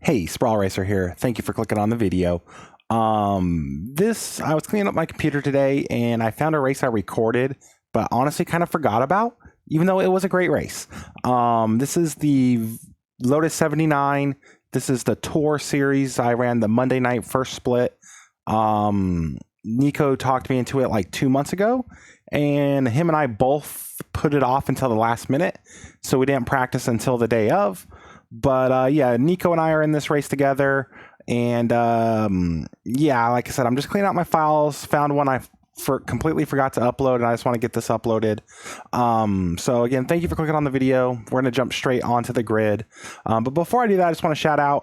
Hey, Sprawl Racer here. Thank you for clicking on the video. I was cleaning up my computer today and I found a race I recorded, but honestly kind of forgot about, even though it was a great race. This is the Lotus 79. This is the Tour series. I ran the Monday night first split. Nico talked me into it like 2 months ago, and him and I both put it off until the last minute, so we didn't practice until the day of. But yeah, Nico and I are in this race together, and yeah, like I said, I'm just cleaning out my files. Found one I completely forgot to upload, and I just want to get this uploaded. So again, thank you for clicking on the video. We're gonna jump straight onto the grid, but before I do that, I just want to shout out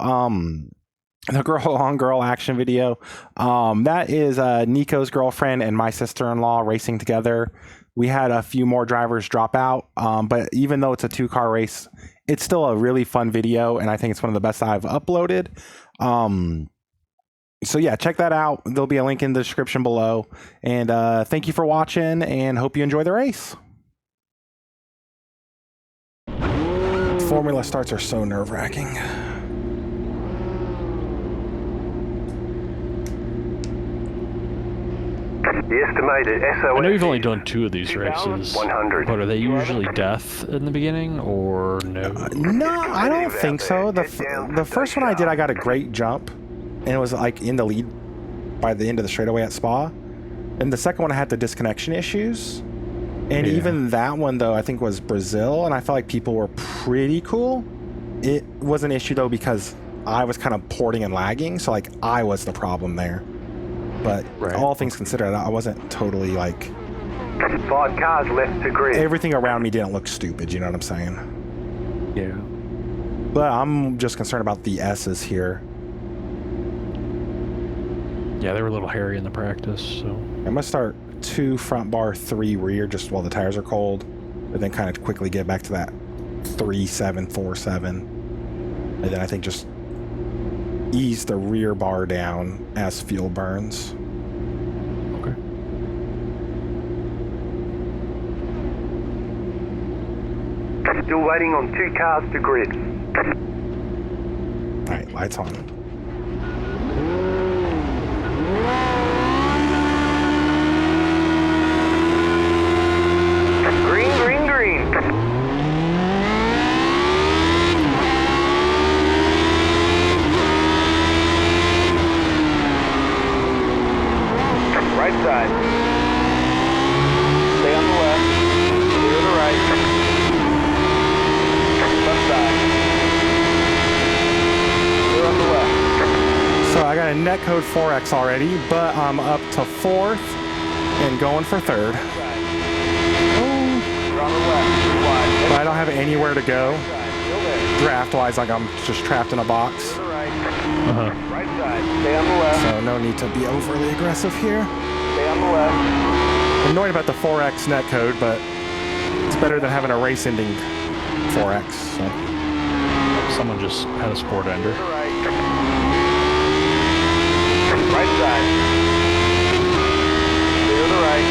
the girl on girl action video. That is Nico's girlfriend and my sister-in-law racing together. We had a few more drivers drop out, but even though it's a 2-car race, it's still a really fun video, and I think it's one of the best I've uploaded. So yeah, check that out. There'll be a link in the description below. And thank you for watching, and hope you enjoy the race. Formula starts are so nerve-wracking. The estimated SOS. I know you've only done 2 of these races, but are they usually death in the beginning, or no? No, I don't think so. The first one I did, I got a great jump, and it was like in the lead by the end of the straightaway at Spa. And the second one, I had the disconnection issues. And even that one, though, I think was Brazil, and I felt like people were pretty cool. It was an issue, though, because I was kind of porting and lagging, so like I was the problem there. But all things considered, I wasn't totally like... 5 cars left to grid. Everything around me didn't look stupid, you know what I'm saying? Yeah. But I'm just concerned about the S's here. Yeah, they were a little hairy in the practice, so... I'm going to start 2 front bar, 3 rear, just while the tires are cold. And then kind of quickly get back to that 3-7, 4-7. And then I think just ease the rear bar down as fuel burns. Okay. Still waiting on 2 cars to grid. Alright, lights on. Green, green, green. Right side. Stay on the left. Clear the right. Left side. Clear on the left. So I got a netcode 4X already, but I'm up to 4th and going for 3rd. You're on the left. Wide. But I don't have anywhere to go. Draft-wise, like I'm just trapped in a box. To the right. Uh-huh. Right side. Stay on the left. So no need to be overly aggressive here. Stay on the left. I'm annoyed about the 4X netcode, but it's better than having a race-ending 4X. So. Someone just had a sport ender. To the right. Right side. Clear the right.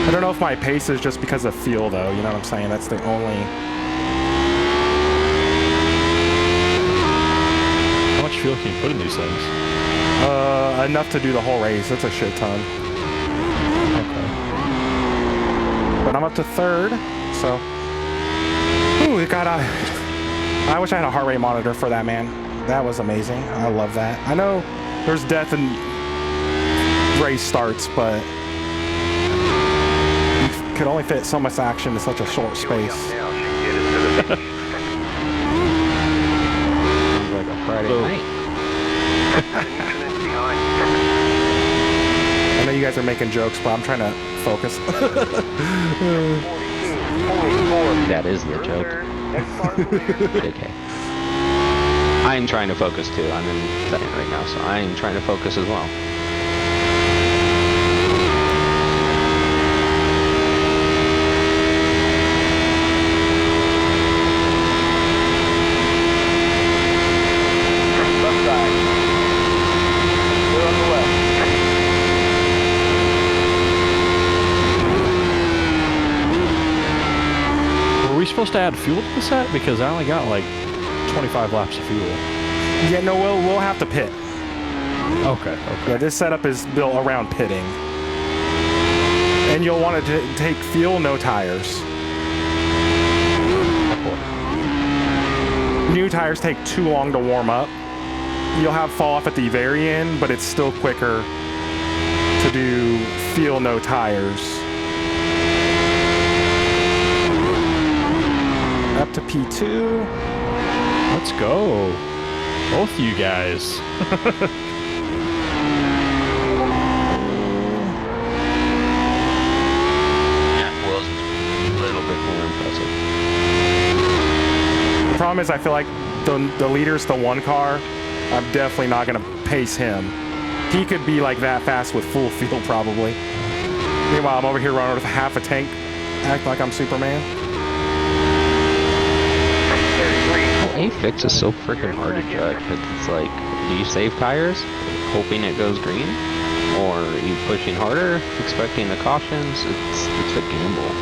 I don't know if my pace is just because of fuel, though. You know what I'm saying? That's the only... How much fuel can you put in these things? Enough to do the whole race. That's a shit ton. Okay. But I'm up to 3rd, so... Ooh, God, I wish I had a heart rate monitor for that, man. That was amazing. I love that. I know there's death and race starts, but you could only fit so much action in such a short space. Now, Like a Friday night. I know you guys are making jokes, but I'm trying to focus. That is the joke. Okay. I'm trying to focus too. I'm in second right now, so I'm trying to focus as well. Left side. Clear on the left. Were we supposed to add fuel to the set? Because I only got like 25 laps of fuel. Yeah, no, we'll have to pit. Okay. Yeah, this setup is built around pitting. And you'll want to take fuel, no tires. New tires take too long to warm up. You'll have fall off at the very end, but it's still quicker to do fuel, no tires. Up to P2. Let's go. Both you guys. The problem is I feel like the leader's the one car. I'm definitely not going to pace him. He could be like that fast with full fuel probably. Meanwhile, I'm over here running with half a tank, act like I'm Superman. A-Fix is so freaking hard to judge. It's like, do you save tires, hoping it goes green? Or are you pushing harder, expecting the cautions? It's a gamble.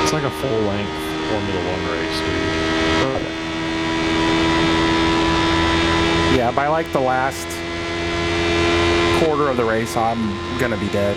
It's like a full-length Formula One race, dude. Yeah, by like the last quarter of the race, I'm gonna be dead.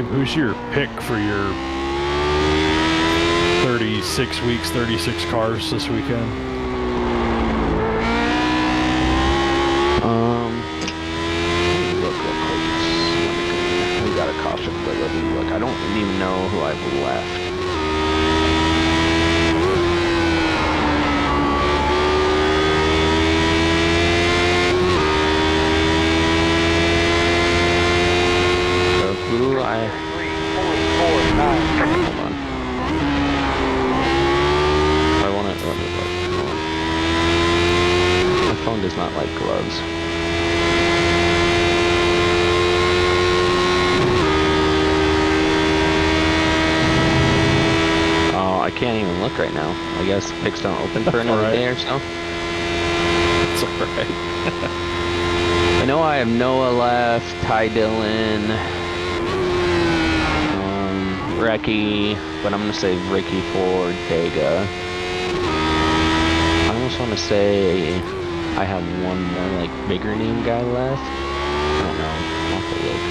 Who's your pick for your 36 weeks, 36 cars this weekend? Let me look real quick. We got a caution, but let me look. I don't even know who I've left. Does not like gloves. Oh, I can't even look right now. I guess picks don't open for another day or so. It's alright. I know I have Noah left, Ty Dillon, Ricky, but I'm gonna say Ricky for Dega. I almost want to say I have one more, like, bigger name guy left. I don't know. I'll have to look.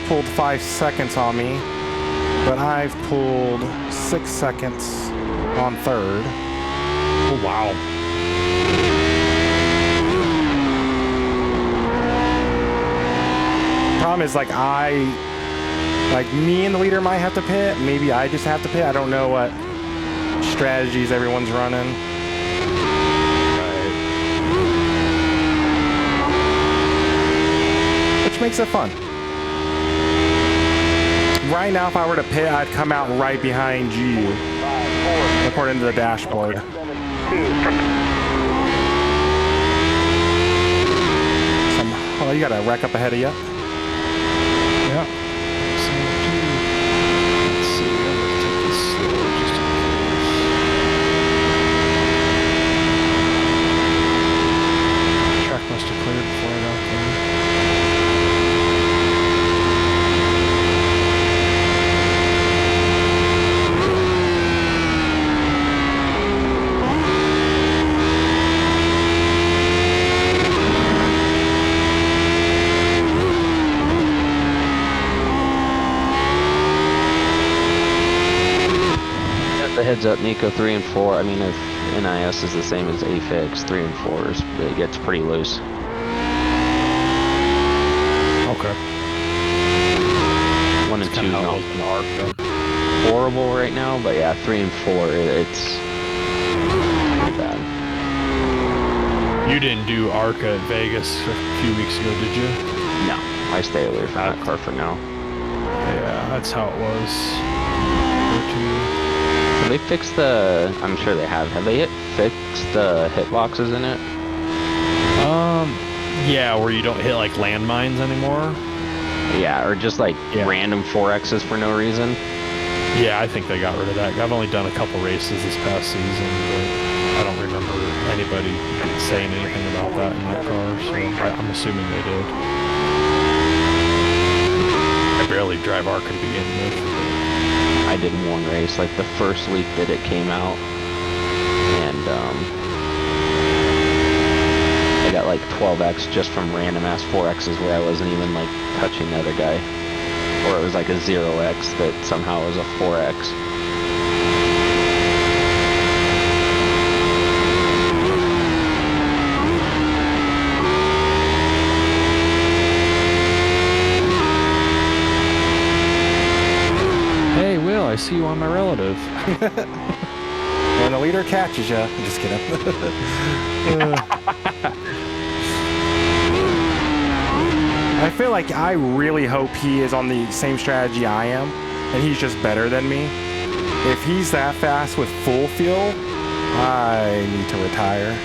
pulled 5 seconds on me, but I've pulled 6 seconds on third. Oh, wow. Problem is, like, me and the leader might have to pit. Maybe I just have to pit. I don't know what strategies everyone's running. Right. Which makes it fun. Right now, if I were to pit, I'd come out right behind you, according to the dashboard. Oh, you got a wreck up ahead of you. Yeah. Let's see. I'm gonna take this slow just in case. Track must have cleared before I got there. The heads up, Nico, 3 and 4. I mean, if NIS is the same as AFIX, 3 and 4s, it gets pretty loose. Okay. 1 and 2 is not horrible right now, but yeah, 3 and 4, it's pretty bad. You didn't do ARCA at Vegas a few weeks ago, did you? No, I stay away from that car for now. Yeah, that's how it was. Have they fixed the... I'm sure they have. Have they fixed the hitboxes in it? Yeah, where you don't hit like landmines anymore. Yeah, or just like random 4Xs for no reason. Yeah, I think they got rid of that. I've only done a couple races this past season, but I don't remember anybody saying anything about that in that car, so I'm assuming they did. I barely drive ARCA to begin with. I did one race, like the first week that it came out, and I got like 12X just from random ass 4Xs where I wasn't even like touching the other guy, or it was like a 0X that somehow was a 4X. I see you on my relative. When the leader catches you. I'm just kidding. I feel like I really hope he is on the same strategy I am, and he's just better than me. If he's that fast with full fuel, I need to retire.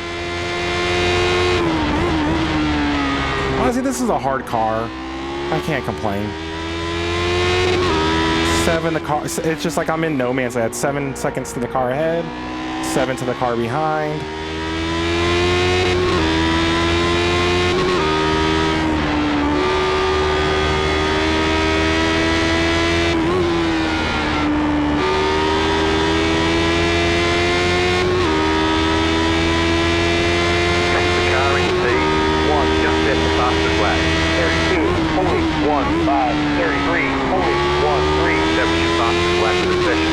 Honestly, this is a hard car. I can't complain. 7 the car, it's just like I'm in no man's land. 7 seconds to the car ahead, 7 to the car behind. The car in C1 just hit the fastest lap. 32.15, 33.13. That was your fastest lap of the session.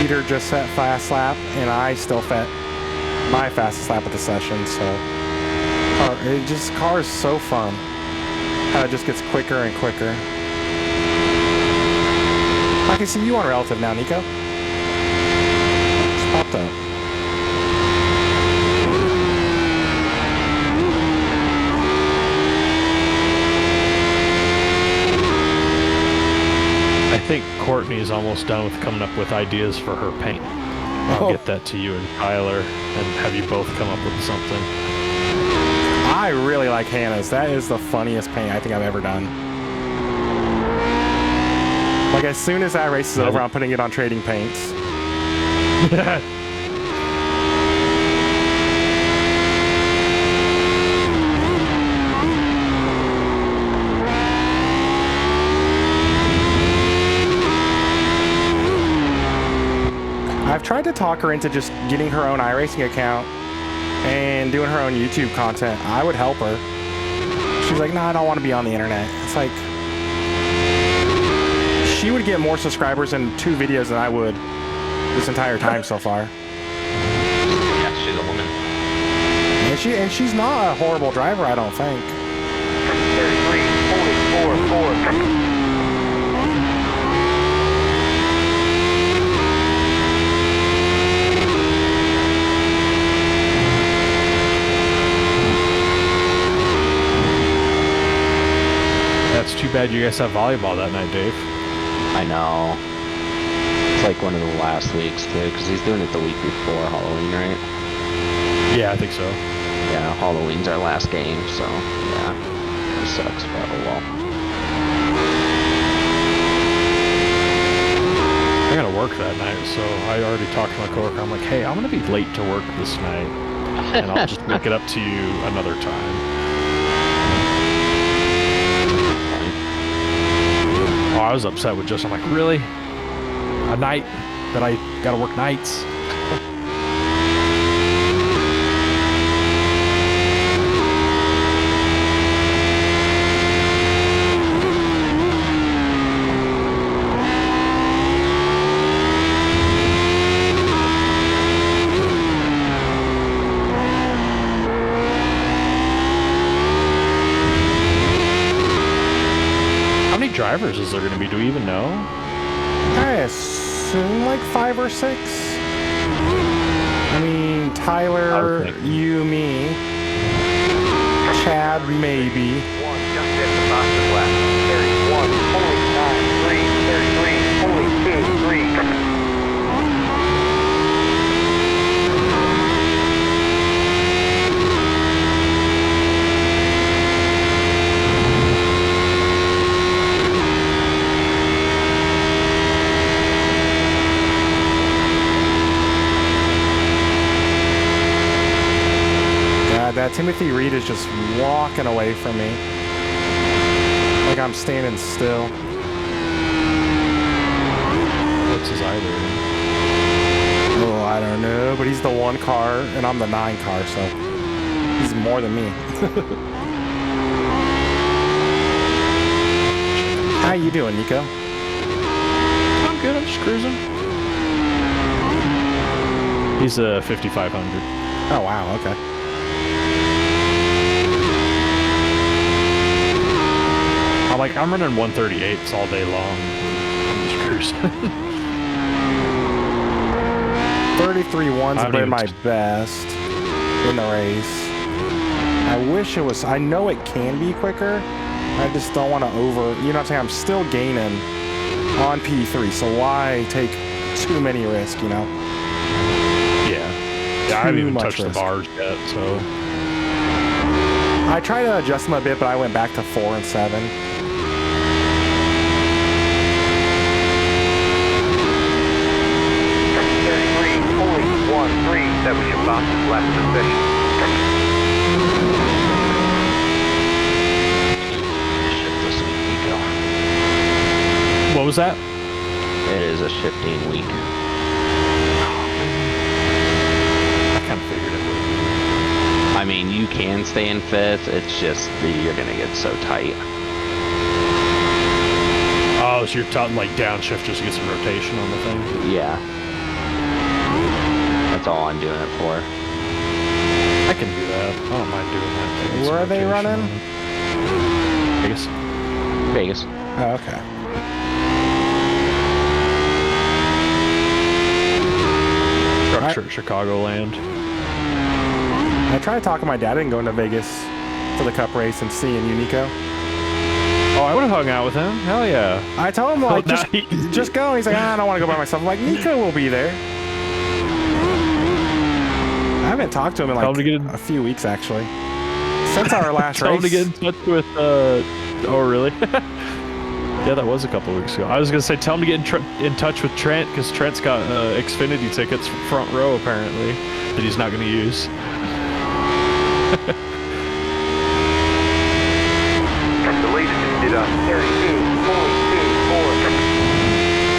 Leader just set fast lap, and I still set my fastest lap of the session. So, car is so fun. How it just gets quicker and quicker. I can see you on relative now, Nico. Just popped up. I think Courtney's almost done with coming up with ideas for her paint. I'll get that to you and Tyler and have you both come up with something. I really like Hannah's. That is the funniest paint I think I've ever done. Like, as soon as that race is over, I'm putting it on Trading Paints. I've tried to talk her into just getting her own iRacing account and doing her own YouTube content. I would help her. She's like, no, I don't want to be on the internet. It's like, she would get more subscribers in 2 videos than I would this entire time so far. Yeah, she's a woman. And she's not a horrible driver, I don't think. 33, 44. That's too bad you guys have volleyball that night, Dave. I know. It's like one of the last weeks too, because he's doing it the week before Halloween, right? Yeah, I think so. Yeah, Halloween's our last game, so yeah, it sucks, but oh well. I gotta work that night, so I already talked to my coworker. I'm like, hey, I'm gonna be late to work this night, and I'll just make it up to you another time. Oh, I was upset with Justin. I'm like, really? A night that I gotta work nights? How many drivers is there gonna be? Do we even know? I assume like 5 or 6. I mean, Tyler, Okay. you, me, Chad, maybe. 1, just after Boston left. 31, 49, 3, 33, 42, 3. That Timothy Reed is just walking away from me. Like I'm standing still. What's his either? Oh, I don't know, but he's the 1 car and I'm the 9 car, so he's more than me. How you doing, Nico? I'm good. I'm just cruising. He's a 5500. Oh wow, okay. I'm running 138s all day long. I'm just cruising. 33.1's don't been even- my best in the race. I wish it was. I know it can be quicker. I just don't want to you know what I'm saying? I'm still gaining on P3, so why take too many risks, you know? Yeah, I haven't Too even much touched the risk. bars yet, so I tried to adjust them a bit, but I went back to 4 and 7. 3, that was your Boston left position. Shift this week, Nico. what was that? It is a shifting week. I kind of figured it would. I mean, you can stay in 5th, it's just that you're gonna get so tight. Oh, so you're talking like downshift just to get some rotation on the thing? Yeah. That's all I'm doing it for. I can do that. I don't mind doing that. Get some Where are they rotation running? on it. Vegas. Vegas. Oh, okay. Chicagoland. I tried talking my dad into going to Vegas for the Cup race and seeing you, Nico. Oh, I would have hung out with him. Hell yeah. I told him, like, now just go. He's like, I don't want to go by myself. I'm like, Nico will be there. I haven't talked to him in Tell him like to get in- a few weeks, actually. Since our last Tell him race. to get in touch with, oh, really? Yeah, that was a couple weeks ago. I was going to say, tell him to get in touch with Trent, because Trent's got Xfinity tickets front row, apparently, that he's not going to use. The lead just did 32, 42, 4.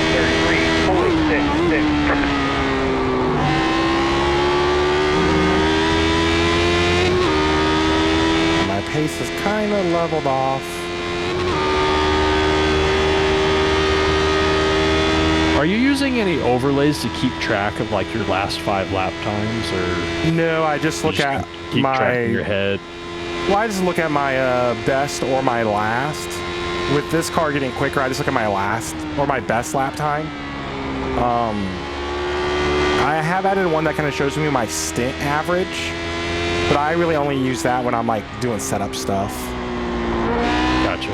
33, 46, 6. valve off. Are you using any overlays to keep track of like your last 5 lap times, or No, I just you look just at keep my. track in your head? Well, I just look at my best or my last. With this car getting quicker, I just look at my last or my best lap time. I have added one that kind of shows me my stint average, but I really only use that when I'm like doing setup stuff. Gotcha.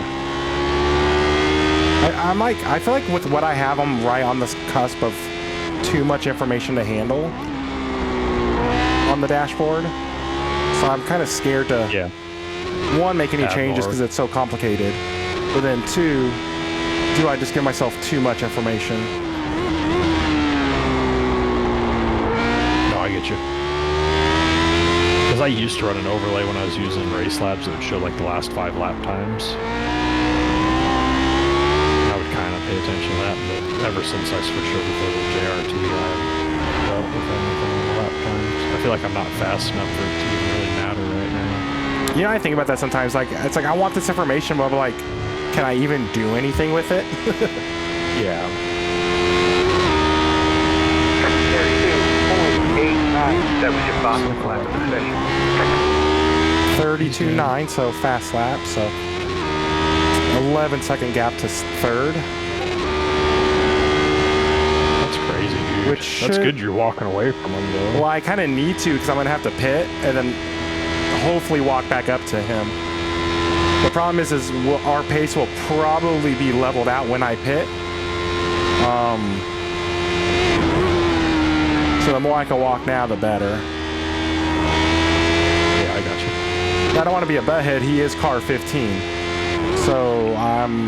I feel like with what I have, I'm right on the cusp of too much information to handle on the dashboard. So I'm kind of scared to, one, make any changes because it's so complicated. But then two, do I just give myself too much information? No, I get you. Because I used to run an overlay when I was using Race Labs that would show like the last 5 lap times. I would kind of pay attention to that, but ever since I switched over to the JRT, I haven't dealt with anything on the lap times. I feel like I'm not fast enough for it to even really matter right now. You know, I think about that sometimes. Like, it's like I want this information, but I'm like, can I even do anything with it? Yeah. 32.89. That was your fastest lap of the session. 32.9, so fast lap. So 11-second gap to third. That's crazy, dude. That's good you're walking away from him, though. Well, I kind of need to because I'm going to have to pit and then hopefully walk back up to him. The problem is our pace will probably be leveled out when I pit. So the more I can walk now, the better. Yeah, I got you. I don't want to be a butthead. He is car 15. So I'm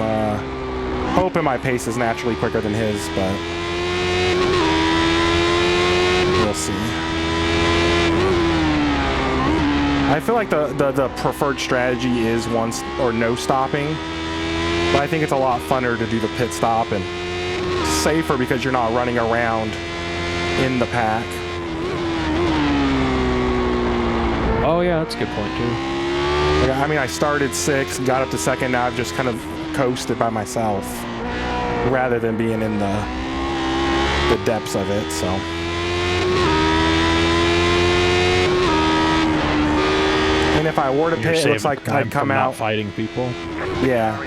hoping my pace is naturally quicker than his, but we'll see. I feel like the preferred strategy is once or no stopping, but I think it's a lot funner to do the pit stop and safer because you're not running around in the pack. Oh yeah, that's a good point too. Like, I mean, I started 6th, got up to 2nd, now I've just kind of coasted by myself rather than being in the depths of it, so. And if I were to pit, it looks like I'd come out fighting people. Yeah.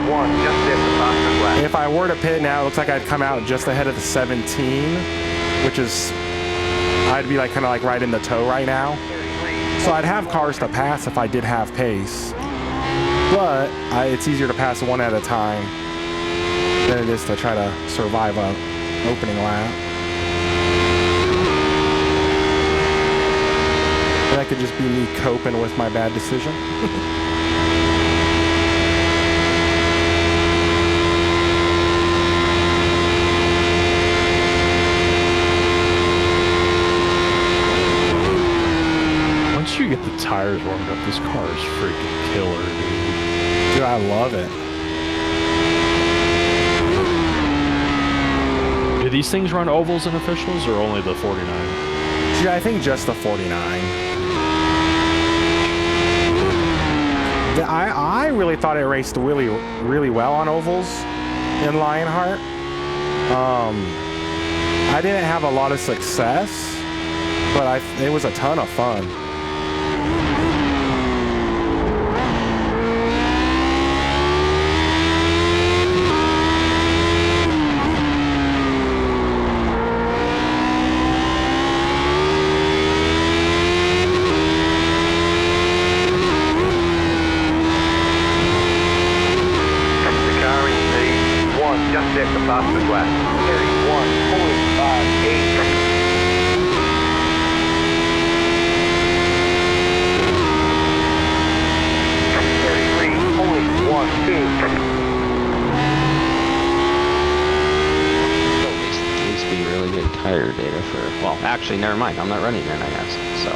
One, just at the fastest lap. If I were to pit now, it looks like I'd come out just ahead of the 17, which is, I'd be like kind of like right in the toe right now. So I'd have cars to pass if I did have pace, but it's easier to pass one at a time than it is to try to survive a opening lap. That could just be me coping with my bad decision. Once you get the tires warmed up, this car is freaking killer, dude. Dude, I love it. Do these things run ovals and officials, or only the 49? Dude, I think just the 49. I really thought it raced really, really well on ovals in Lionheart. I didn't have a lot of success, but it was a ton of fun. Just at the fastest lap. 31.58. 33.12. So needs to be really good tire data for. Well, actually, never mind. I'm not running an NIS, so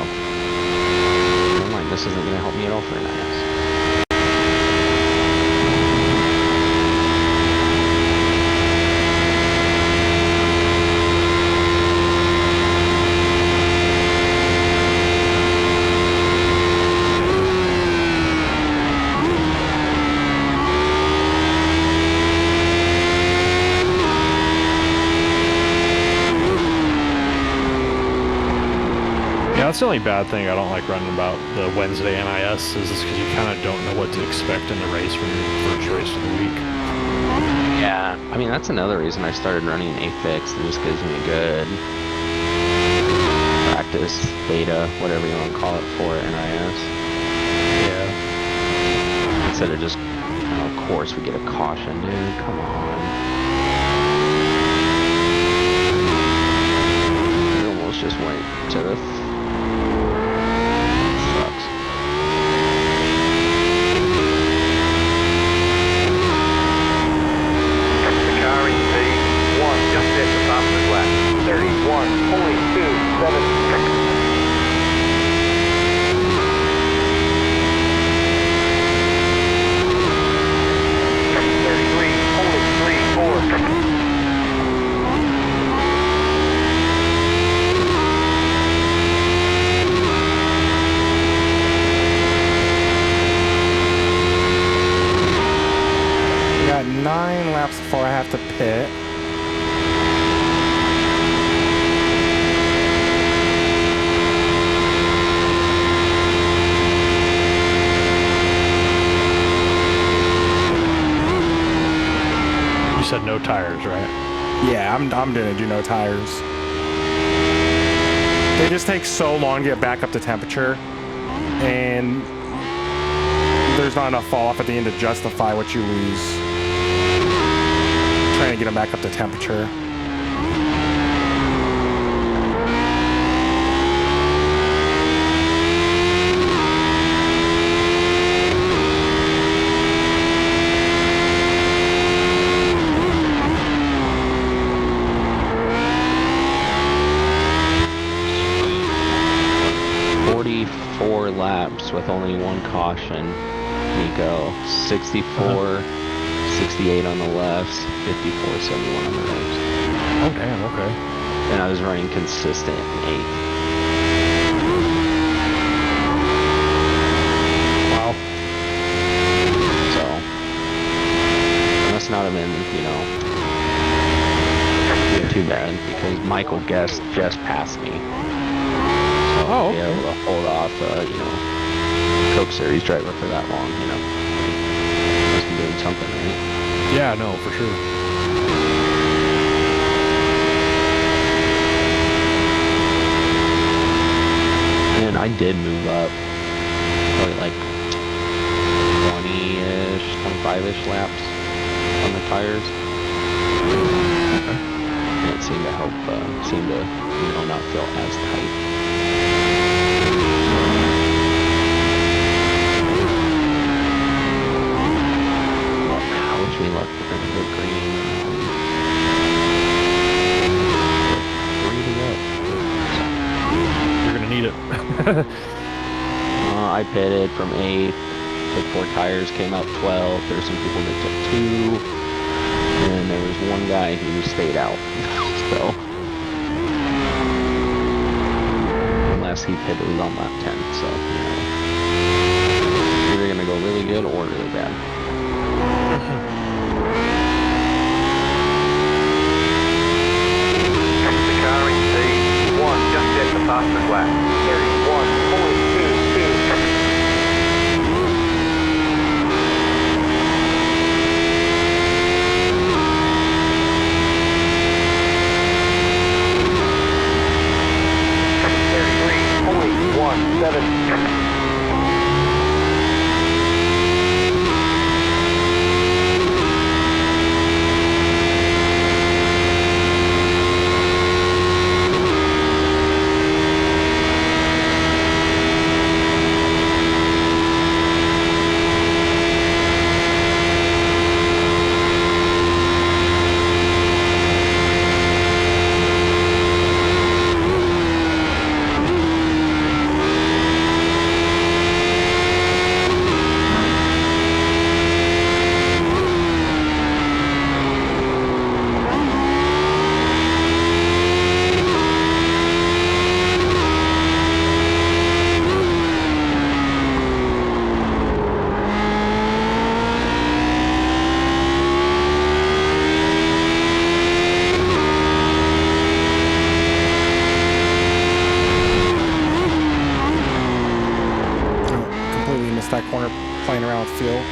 never mind. This isn't going to help me at all for NIS. the only bad thing I don't like running about the Wednesday NIS is because you kind of don't know what to expect in the race from your first race of the week. Yeah, I mean, that's another reason I started running A-Fix. It just gives me a good practice, beta, whatever you want to call it for NIS. Yeah. Instead of just, of course, we get a caution, dude. Come on. We almost just went to the... Sucks. The car in P1 just hit the fastest lap. 31.27. 33.34. Got 9 laps before I have to pit. You said no tires, right? Yeah, I'm gonna do no tires. They just take so long to get back up to temperature, and there's not enough fall off at the end to justify what you lose trying to get them back up to temperature. Laps with only 1 caution, Nico. 64, 68 on the lefts, 54, 71 on the rights. Oh, damn, okay. And I was running consistent in 8th. Wow. So, I must not have been, doing too bad because Michael Guest just passed me. Oh, be able to hold off, Coke Series driver for that long, Must be doing something, right? Yeah, no, for sure. And I did move up, probably like 20-ish, 25-ish laps on the tires. And it seemed to help, not feel as tight. Me luck, we're gonna go green. You're gonna need it. I pitted from 8th, took 4 tires, came out 12th. There were some people that took 2, and there was one guy who stayed out. So, unless he pitted on lap 10, so either gonna go really good or really bad. Just hit the fastest lap. 33.17. out the field.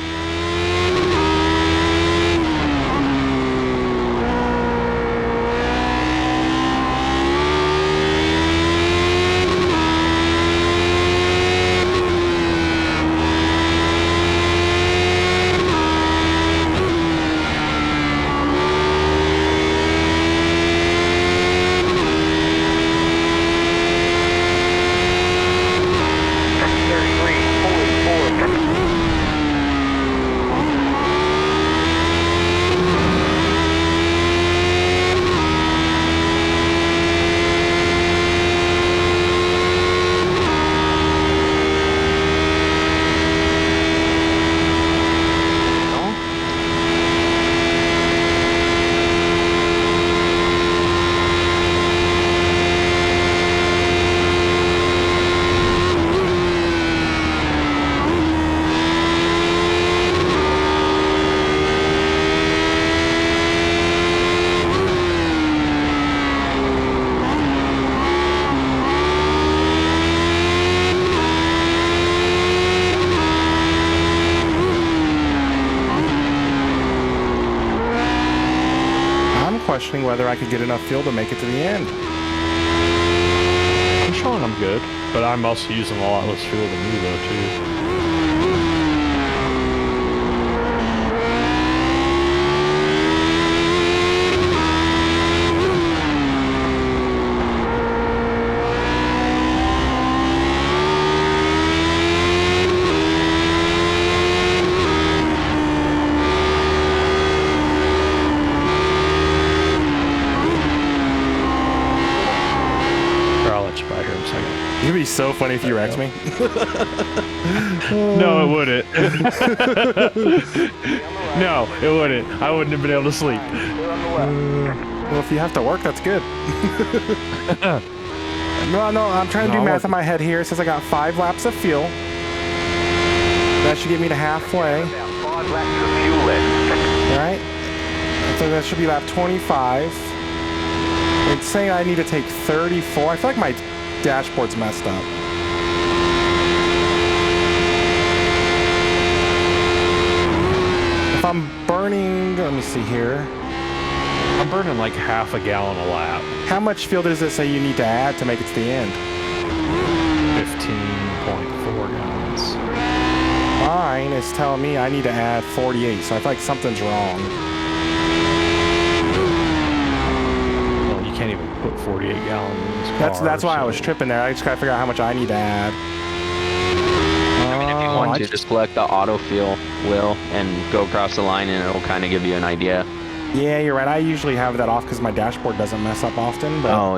Questioning whether I could get enough fuel to make it to the end. I'm showing I'm good, but I'm also using a lot less fuel than you, though, too. It'd be so funny if you wrecked me. No, it wouldn't. No, it wouldn't. I wouldn't have been able to sleep. Well, if you have to work, that's good. No, I'm trying to do math in my head here. It says I got 5 laps of fuel. That should get me to halfway. Right? So that should be lap 25. It's saying I need to take 34. I feel like my dashboard's messed up. If I'm burning, let me see here. I'm burning like half a gallon a lap. How much fuel does it say you need to add to make it to the end? 15.4 gallons. Mine is telling me I need to add 48, so I feel like something's wrong. Well, you can't even put 48 gallons in this car. That's why I was tripping there. I just gotta figure out how much I need to add. If you want to just select the autofill wheel and go across the line, and it'll kind of give you an idea. Yeah, you're right. I usually have that off because my dashboard doesn't mess up often. But oh,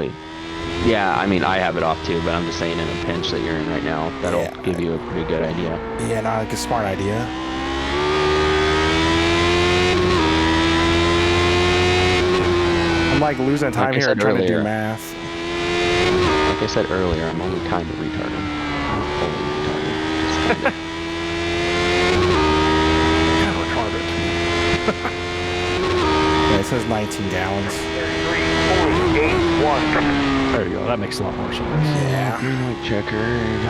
yeah. I mean, I have it off too, but I'm just saying in a pinch that you're in right now, that'll give you a pretty good idea. Yeah, no, like a smart idea. I'm like losing time here trying to do math. Like I said earlier, I'm only kind of retarded. Not fully retarded. Just kind of. Yeah, it says 19 gallons. There you go. That makes a lot more sense. Yeah. Green light checkered.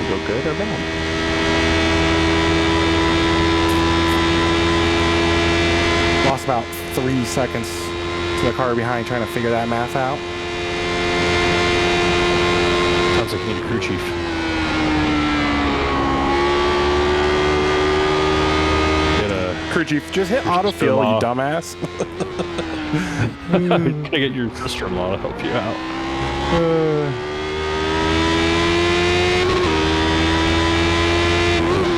Go good or bad? Lost about 3 seconds to the car behind trying to figure that math out. Sounds like you need a crew chief. Get a Crew chief, just hit autofill, you dumbass. Can I get your sister-in-law to help you out?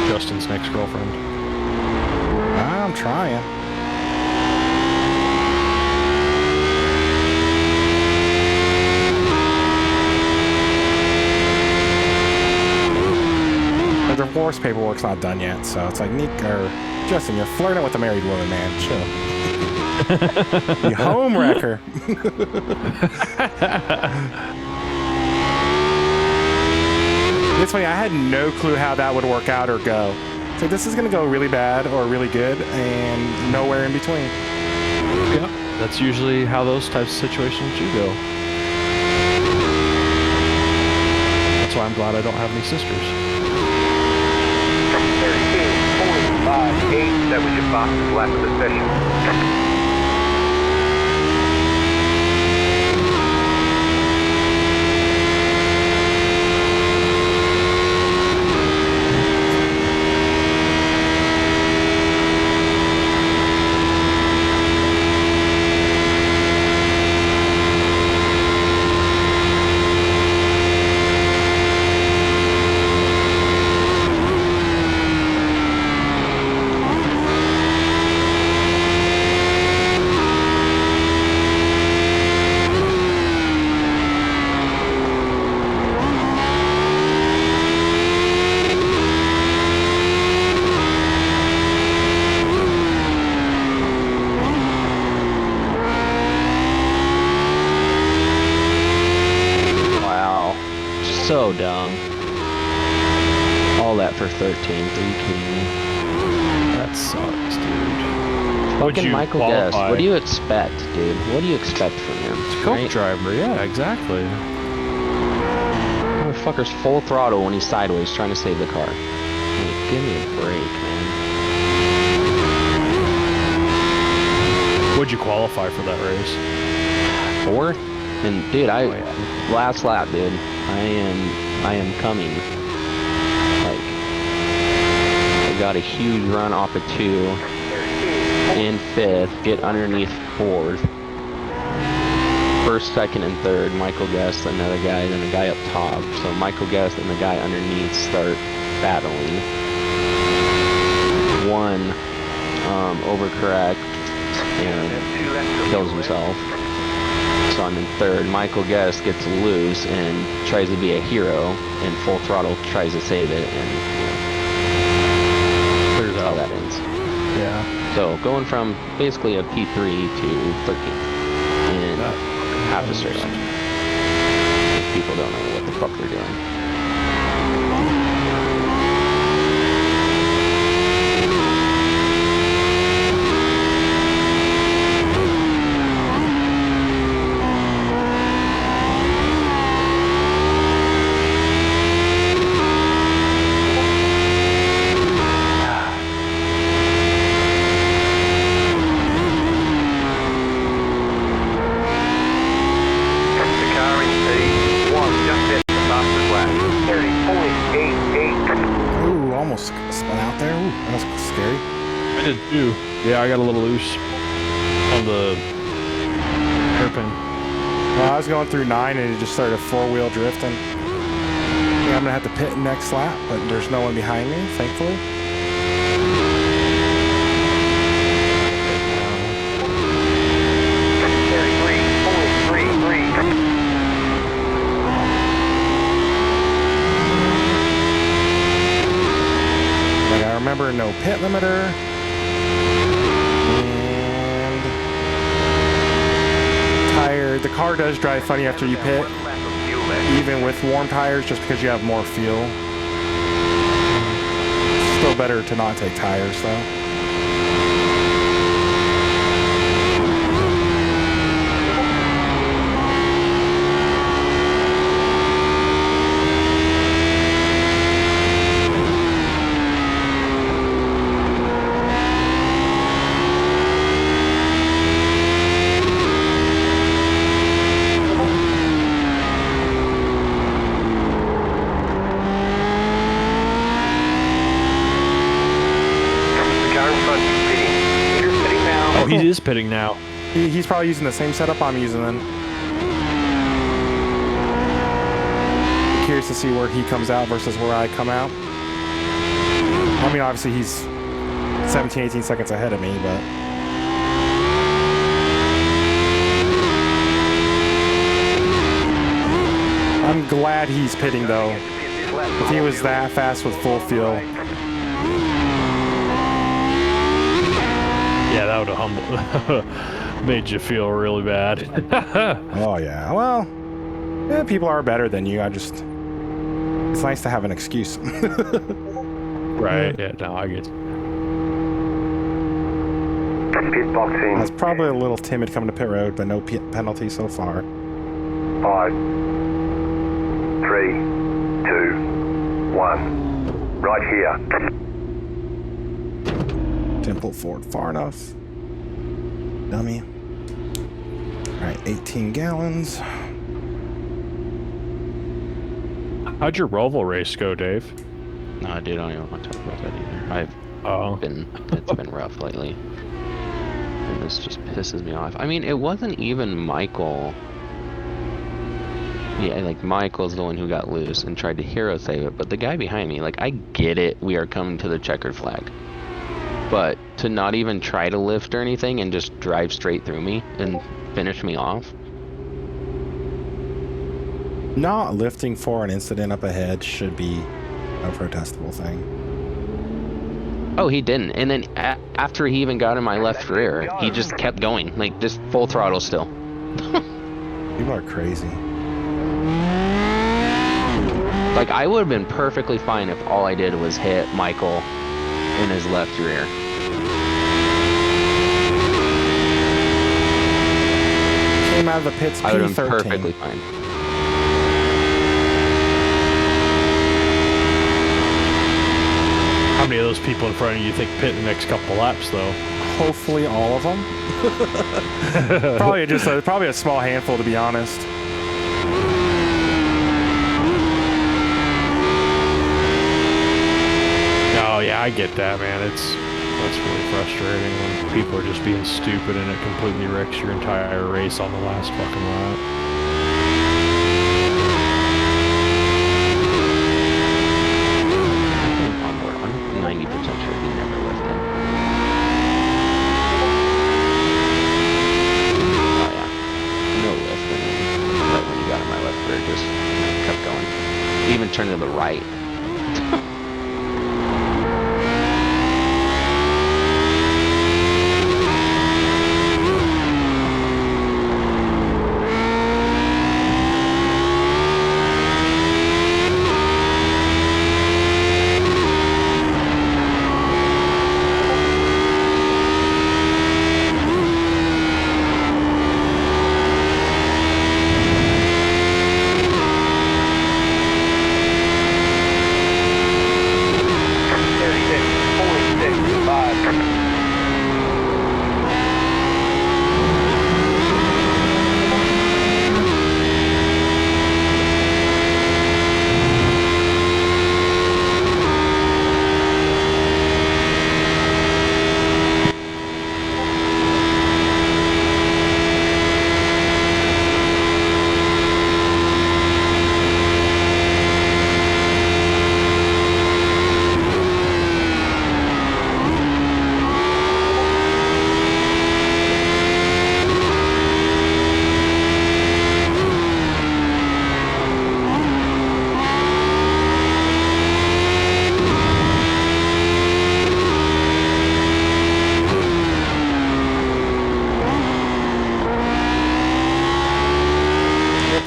Justin's next girlfriend. I'm trying. The divorce paperwork's not done yet, so it's like, Nico, or Justin, you're flirting with a married woman, man. Chill. You home wrecker. It's funny, I had no clue how that would work out or go. So this is going to go really bad or really good and nowhere in between. Yeah, That's usually how those types of situations do go. That's why I'm glad I don't have any sisters. 32.58, that was your fastest lap of the session. So dumb. All that for 13th. Are you kidding me? That sucks, dude. Fucking Michael Guest. What do you expect, dude? What do you expect from him? Coke driver, yeah, exactly. Motherfucker's full throttle when he's sideways trying to save the car. Like, give me a break, man. What'd you qualify for that race? 4th? And dude, last lap, dude. I am coming. Like, I got a huge run off of 2 in 5th, get underneath 4th. 1st, 2nd, and 3rd, Michael Guest, another guy, then a guy up top. So Michael Guest and the guy underneath start battling. 1 overcorrect and kills himself. So I'm in 3rd. Michael Guest gets loose and tries to be a hero, and full throttle tries to save it, and clears that's how out. that ends. Yeah. So going from basically a P3 to 13th in half a straight line. People don't know what the fuck they're doing. Too. Yeah, I got a little loose on the hairpin. Well, I was going through 9 and it just started 4-wheel drifting. Yeah, I'm gonna have to pit next lap, but there's no one behind me, thankfully. I remember no pit limiter. The car does drive funny after you pit, even with warm tires, just because you have more fuel. Still better to not take tires, though. He is pitting now. He's probably using the same setup I'm using then. Curious to see where he comes out versus where I come out. I mean, obviously he's 17, 18 seconds ahead of me, but... I'm glad he's pitting, though. If he was that fast with full fuel... Yeah, that would have made you feel really bad. Oh, yeah. Well, yeah, people are better than you. It's nice to have an excuse. Right. Yeah, no, I get it. Pit box I was in. probably a little timid coming to pit road, but no penalty so far. 5, 3, 2, 1. Right here. Didn't pull forward far enough. Dummy. All right, 18 gallons. How'd your Roval race go, Dave? No, dude, I don't even want to talk about that either. It's been rough lately. And this just pisses me off. I mean, it wasn't even Michael. Yeah, like, Michael's the one who got loose and tried to hero save it, but the guy behind me, like, I get it, we are coming to the checkered flag. But to not even try to lift or anything and just drive straight through me and finish me off. Not lifting for an incident up ahead should be a protestable thing. Oh, he didn't. And then after he even got in my left rear, he just kept going, like, just full throttle still. People are crazy. Like, I would have been perfectly fine if all I did was hit Michael in his left rear. Came out of the pits I would have been P13. perfectly fine. How many of those people in front of you think pit the next couple laps, though? Hopefully all of them. Probably a small handful, to be honest. Oh yeah, I get that, man. That's really frustrating when people are just being stupid and it completely wrecks your entire race on the last fucking lap. I'm 90% sure he never lifted. Oh yeah, no lift, and then right when you got in my left rear, just kept going. He even turned to the right.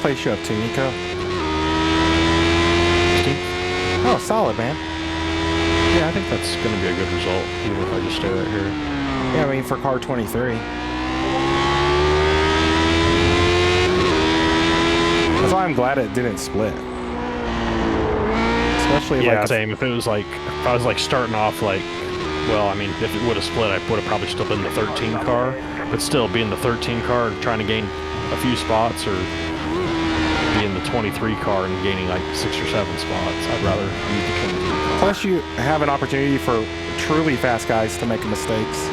Place you up to, Nico? Oh, solid, man. Yeah, I think that's going to be a good result, even if I just stay right here. Yeah, I mean, for car 23. That's why I'm glad it didn't split. Especially Yeah, like same. If it was like, if I was like starting off like, well, I mean, if it would have split, I would have probably still been the 13 car. But still, being the 13 car, trying to gain a few spots, or being the 23 car and gaining like 6 or 7 spots, I'd rather use the 23 car. Plus, you have an opportunity for truly fast guys to make mistakes.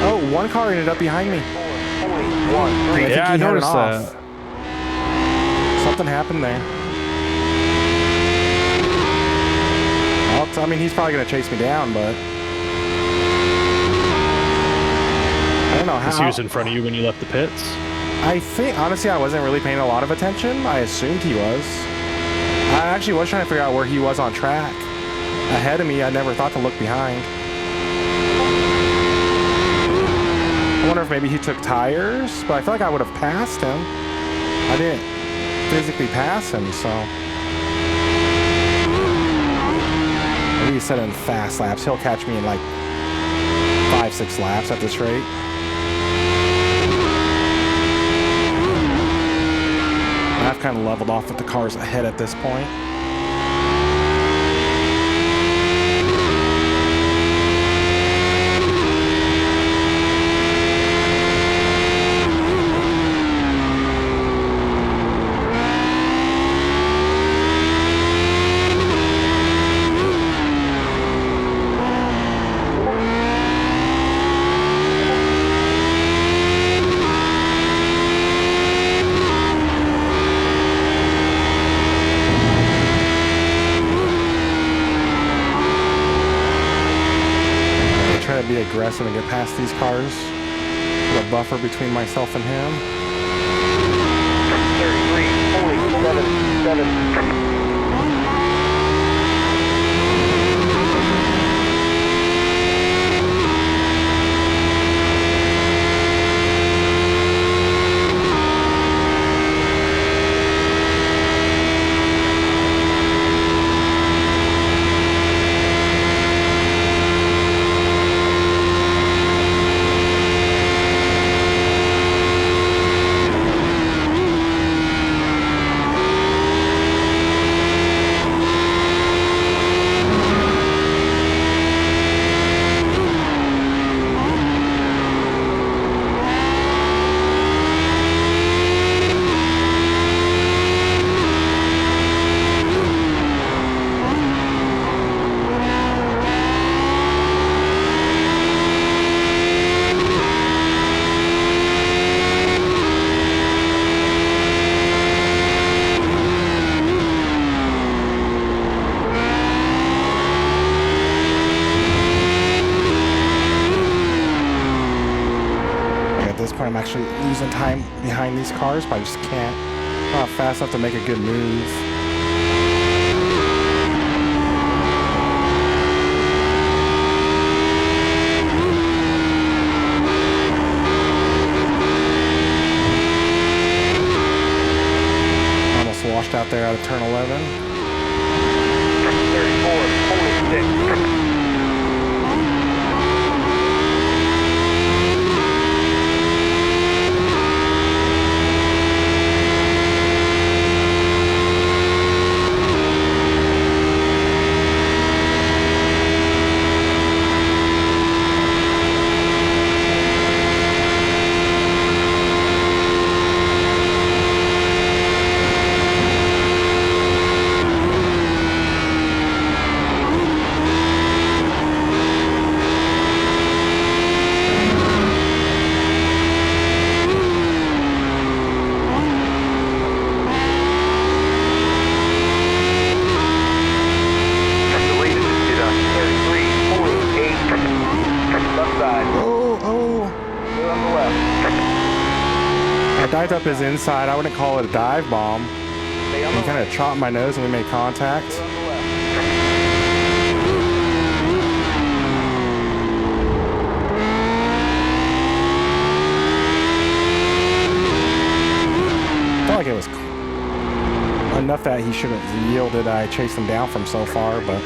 Oh, one car ended up behind me. Yeah, I noticed that. Something happened there. Well, I mean, he's probably going to chase me down, but I don't know how. He was in front of you when you left the pits? I think, honestly, I wasn't really paying a lot of attention. I assumed he was. I actually was trying to figure out where he was on track. Ahead of me, I never thought to look behind. I wonder if maybe he took tires, but I feel like I would have passed him. I didn't physically pass him, so. Maybe he said in fast laps. He'll catch me in like 5-6 laps at this rate. I've kind of leveled off with the cars ahead at this point. Be aggressive and get past these cars. Put a buffer between myself and him. 33.77. I'm actually losing time behind these cars, but I just can't. I'm not fast enough to make a good move. Almost washed out there out of turn 11. 34.6. Dived up his inside. I wouldn't call it a dive bomb. He kind of chopped my nose and we made contact. I felt like it was enough that he should have yielded. I chased him down from so far, but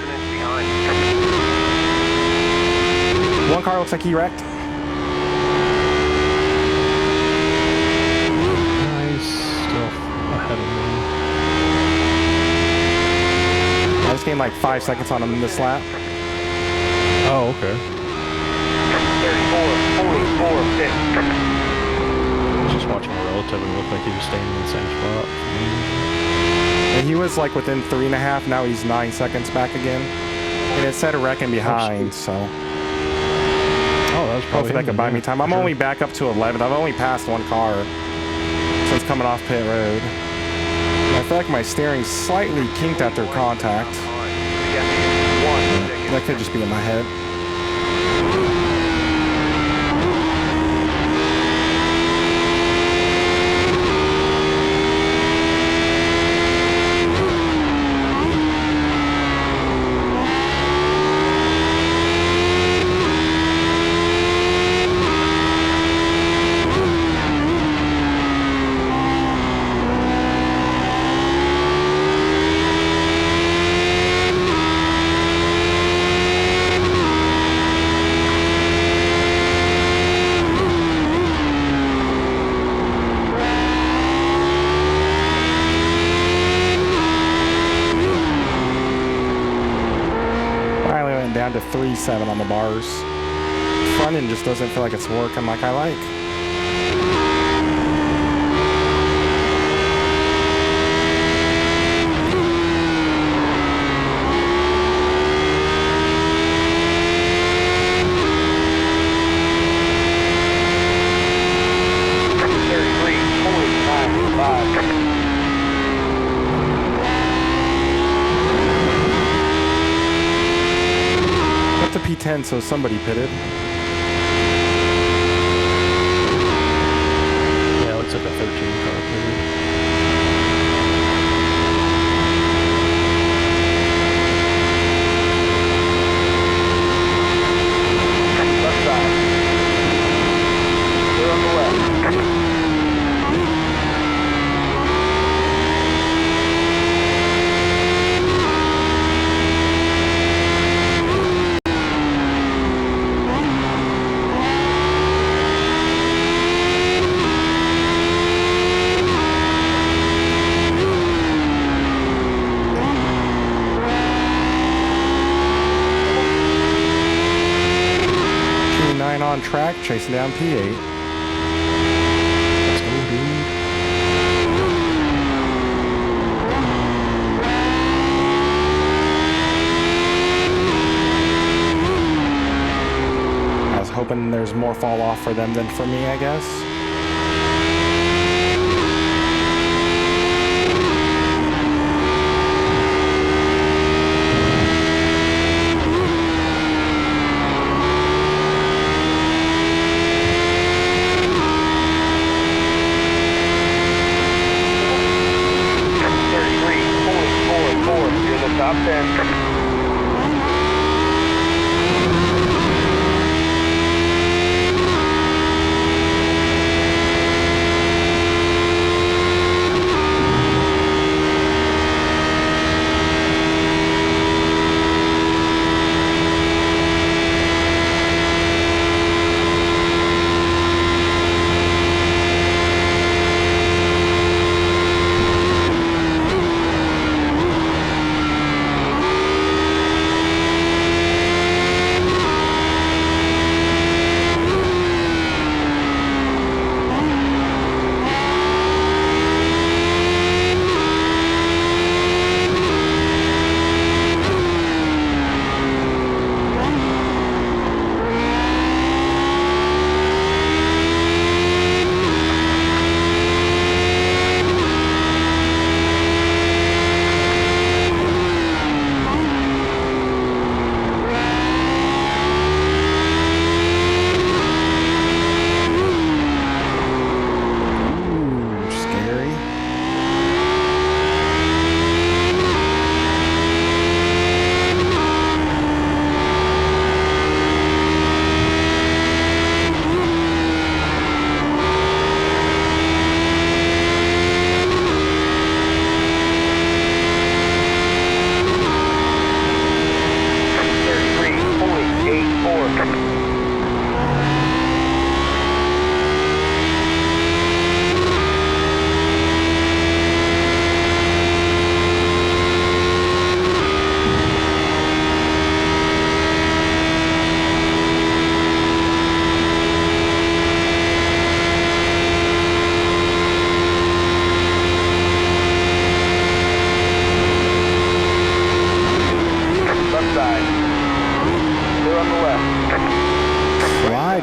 one car looks like he wrecked. I just gained like 5 seconds on him in this lap. Oh, okay. 34.46. Just watching a relative, it looked like he was staying in the same spot. And he was like within 3.5. Now he's 9 seconds back again. And it said wrecking behind, so. Oh, that's probably. Hopefully that could buy me time. I'm only back up to 11th. I've only passed one car since coming off pit road. I feel like my steering's slightly kinked after contact. That could just be in my head. down to 3.7 on the bars. Front end just doesn't feel like it's working like I like. Up to P10, so somebody pitted. Yeah, it looks like a 13 car pitted. Left side. Clear on the left. P9 on track, chasing down P8. Let's go, dude. I was hoping there's more fall off for them than for me, I guess. Top 10.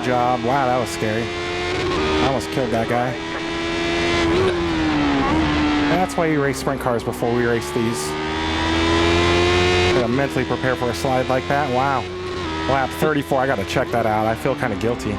job. Wow, that was scary. I almost killed that guy. That's why you race sprint cars before we race these. Gotta mentally prepare for a slide like that. Wow. Lap 34, I gotta check that out. I feel kind of guilty.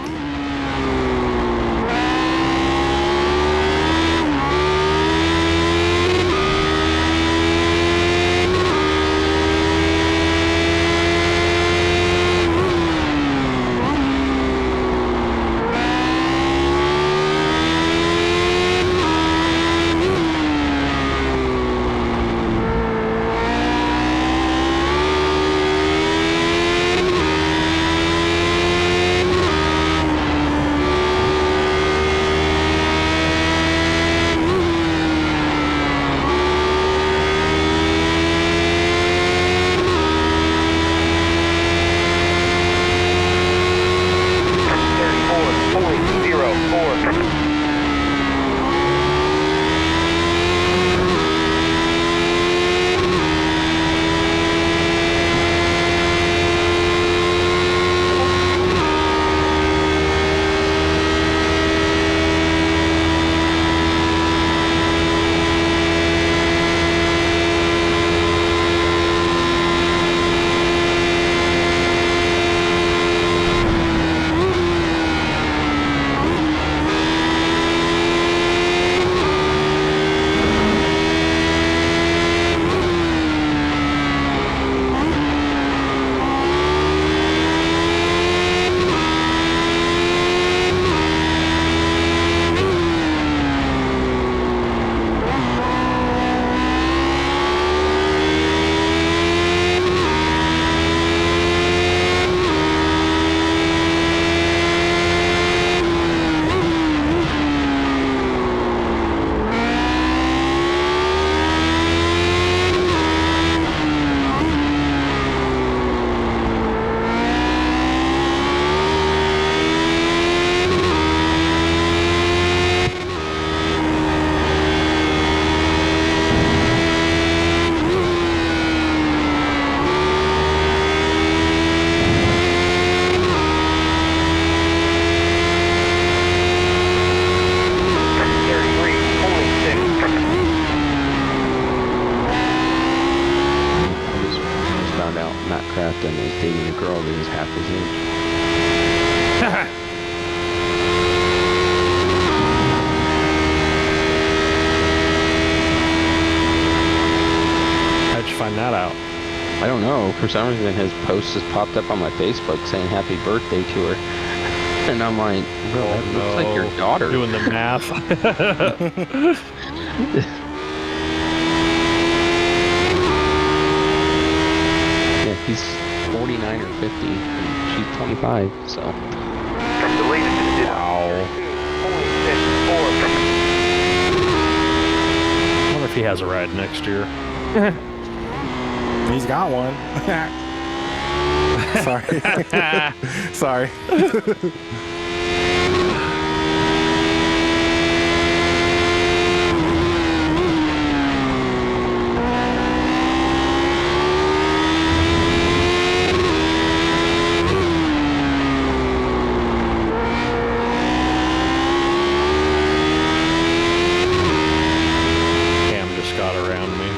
that crap than is dating a girl that is half his age. How'd you find that out? I don't know. For some reason, his post just popped up on my Facebook saying happy birthday to her. And I'm like, bro, that looks like your daughter. Doing the math. Yeah, he's 49 or 50, and she's 25, so. Deleted to Wow. 2.64. I wonder if he has a ride next year. He's got one. Sorry. Sorry. Cam just got around me.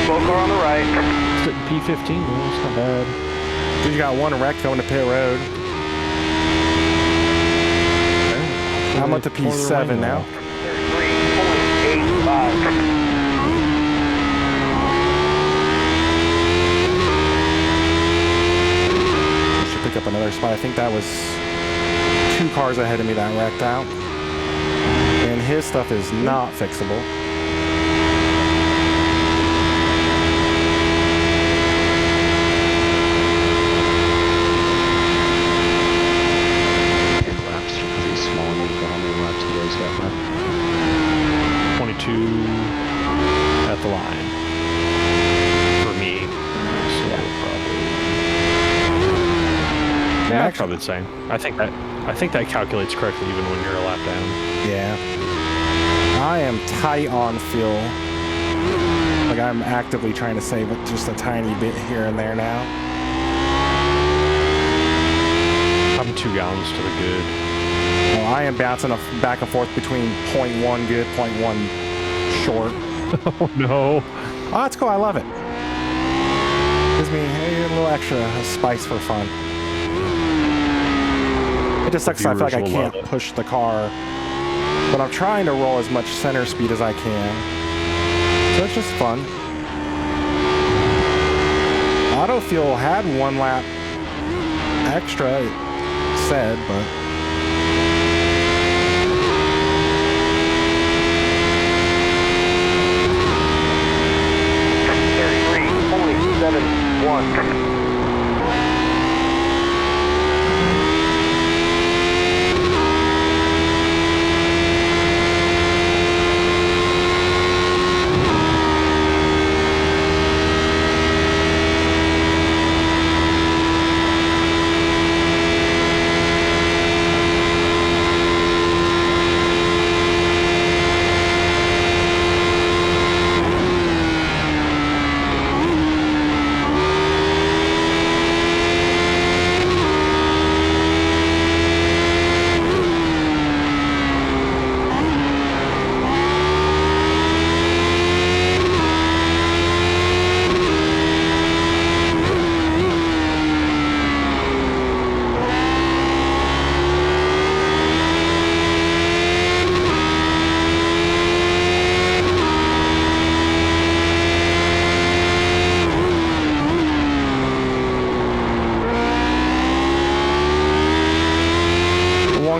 Slow car on the right. Sitting P15, well, it's not bad. Dude, you got one wreck going to pit road. I'm up to P7 now. 3.85. Should pick up another spot. I think that was 2 cars ahead of me that wrecked out. And his stuff is not fixable. His laps are pretty small. Nico, how many laps you guys got left? 22 at the line. For me. So probably. Yeah, Actually- probably the same. I think that calculates correctly even when you're a lap down. Yeah. I am tight on fuel. Like, I'm actively trying to save it just a tiny bit here and there now. I'm 2 gallons to the good. Well, I am bouncing back and forth between 0.1 good, 0.1 short. Oh no. Oh, that's cool. I love it. Gives me a little extra spice for fun. It just sucks. I feel like I viewers will love can't it. push the car, but I'm trying to roll as much center speed as I can. So it's just fun. Auto fuel had 1 lap extra, it said, but 33.71.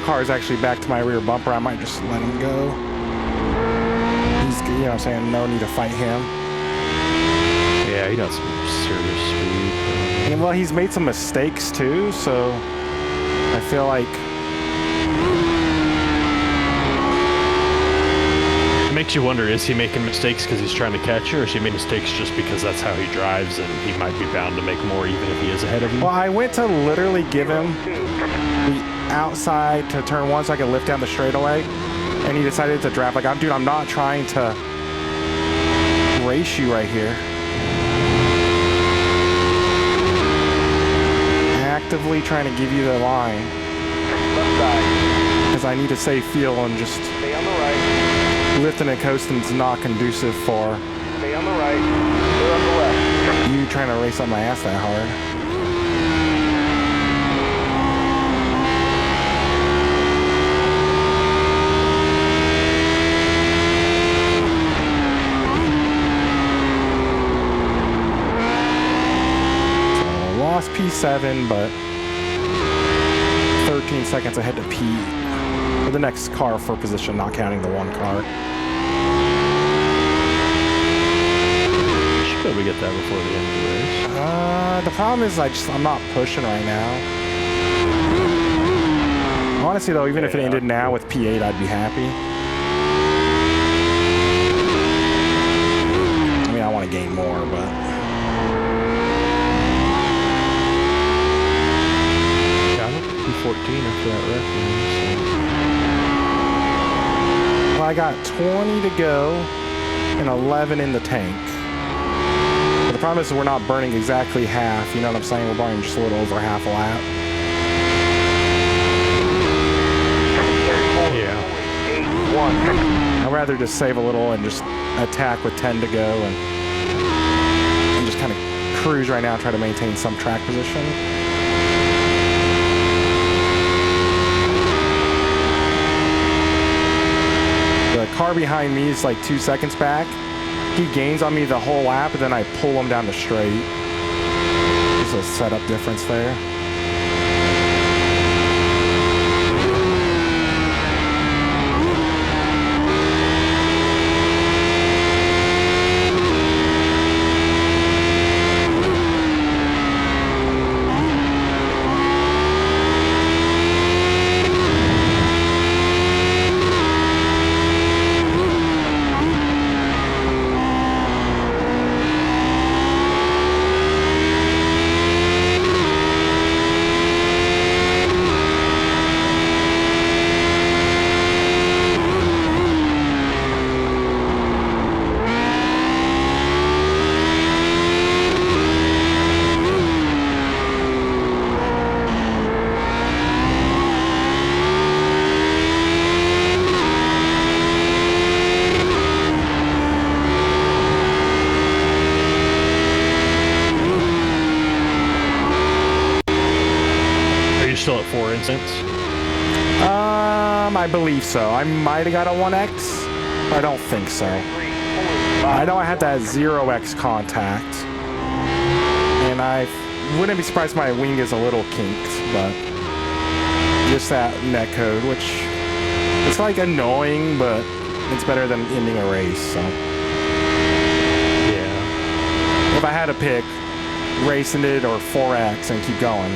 car is actually back to my rear bumper. I might just let him go. He's, you know what I'm saying, no need to fight him. Yeah, he got some serious speed. And well, he's made some mistakes too, so I feel like It makes you wonder, is he making mistakes because he's trying to catch you, or is he making mistakes just because that's how he drives and he might be bound to make more even if he is ahead of you? well, I went to literally give him the outside to turn one so I could lift down the straightaway, and he decided to draft. Like, I'm not trying to race you right here. Actively trying to give you the line Left side. because I need to save fuel, and just Stay on the right. lifting and coasting is not conducive for Stay on the right, clear on the left. You trying to race on my ass that hard? So lost P7, but 13 seconds ahead to Pete. For the next car for position, not counting the one car. Should be able to get that before the end of the race. The problem is I'm not pushing right now. Honestly though, even if it ended now with P8, I'd be happy. I mean, I want to gain more, but... Yeah, I don't think P14 after that wreck, man, Well, I got 20 to go and 11 in the tank. But the problem is we're not burning exactly half, you know what I'm saying? We're burning just a little over half a lap. Yeah. I'd rather just save a little and just attack with 10 to go and just kind of cruise right now, try to maintain some track position. The car behind me is like 2 seconds back. He gains on me the whole lap, and then I pull him down the straight. There's a setup difference there. Still at 4 instants. I believe so. I might have got a 1X. I don't think so. I know I had that 0X contact. And I wouldn't be surprised if my wing is a little kinked, but just that net code, which it's like annoying, but it's better than ending a race, so. Yeah. If I had to pick, racing it or 4X and keep going.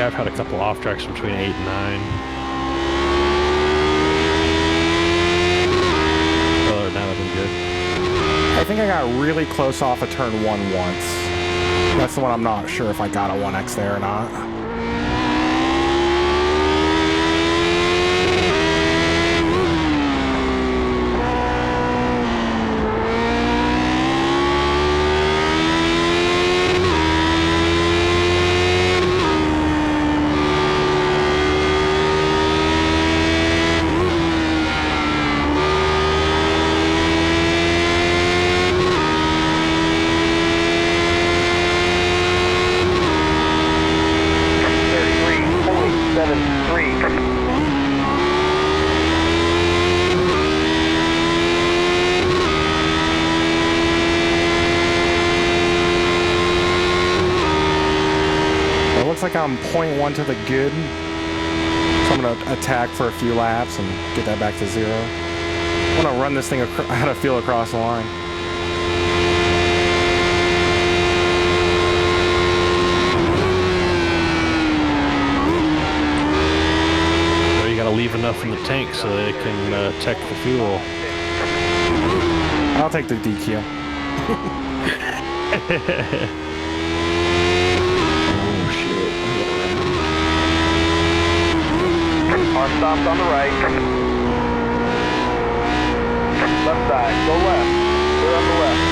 I've had a couple off tracks between 8 and 9. Other than that, I've been good. I think I got really close off of turn 1 once. That's the one I'm not sure if I got a 1X there or not. Like I'm 0.1 to the good, so I'm gonna attack for a few laps and get that back to 0. I want to run this thing out of field across the line. So you gotta leave enough in the tank so they can tech the fuel. I'll take the DQ. stopped on the right. Left side, go left. Clear on the left.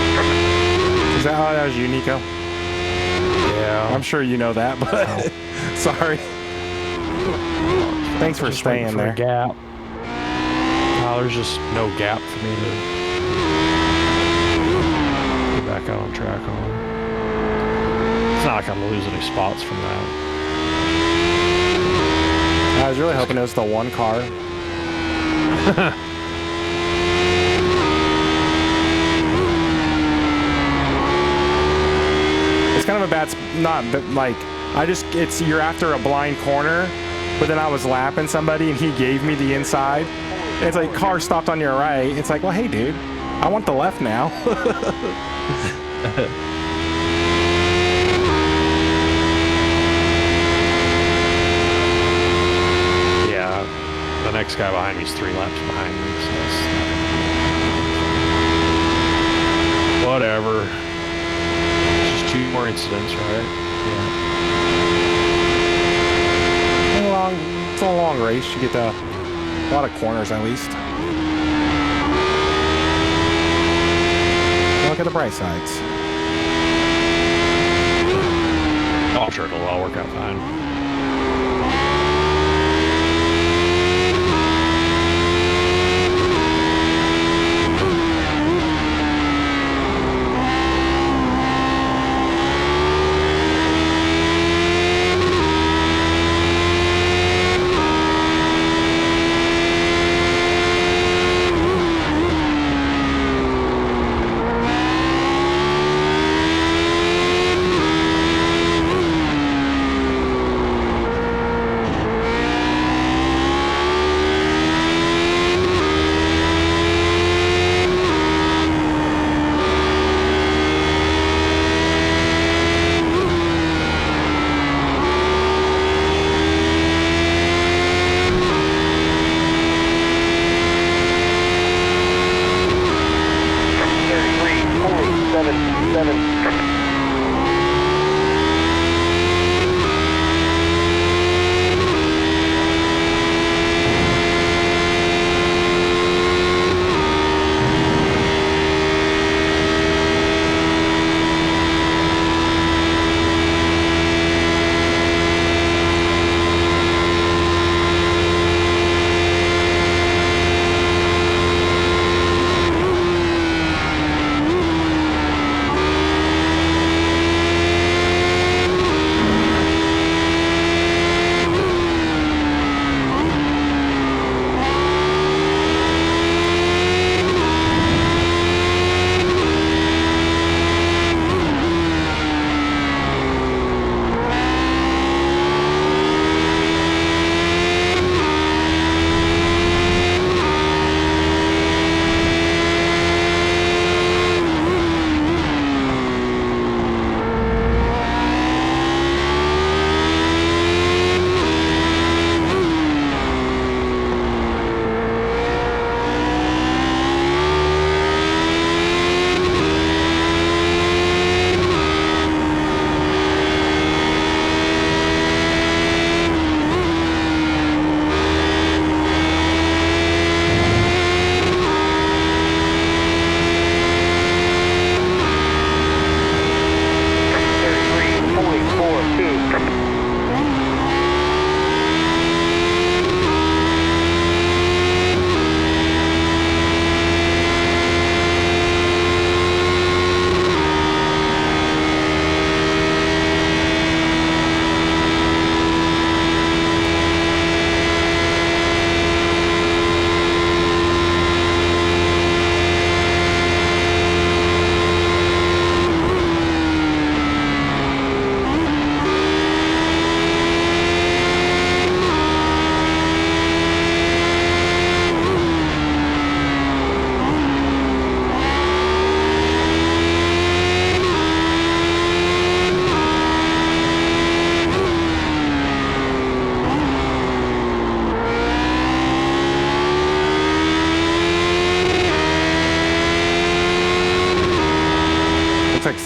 Is that how that was you, Nico? Yeah. I'm sure you know that, but sorry. Thanks for Just waiting staying for there. a gap. No, there's just no gap for me to get back out on track on. It's not like I'm gonna lose any spots from that. I was really hoping it was the one car. It's kind of a bad, but like, you're after a blind corner, but then I was lapping somebody and he gave me the inside. It's like, car stopped on your right. It's like, well, hey, dude, I want the left now. Yeah, the next guy behind me is 3 laps behind me, so that's not... Whatever. Just 2 more incidents, right? Yeah. It's a long race. You get a lot of corners at least. Look at the bright sides. Oh, I'm sure it'll all work out fine.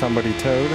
somebody towed.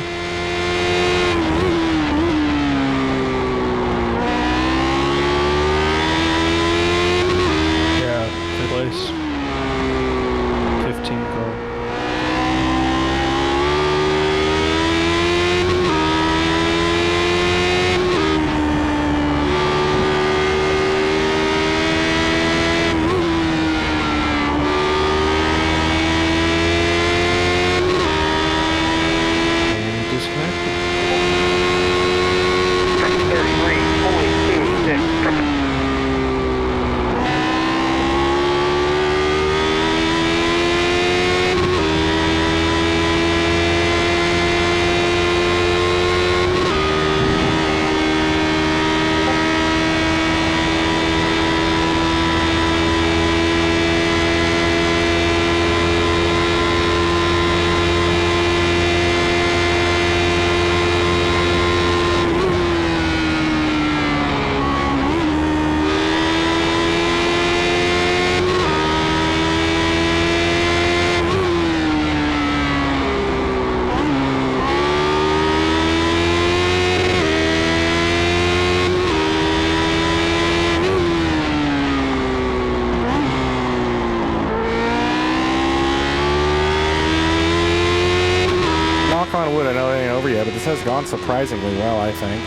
know it ain't over yet, but this has gone surprisingly well, I think.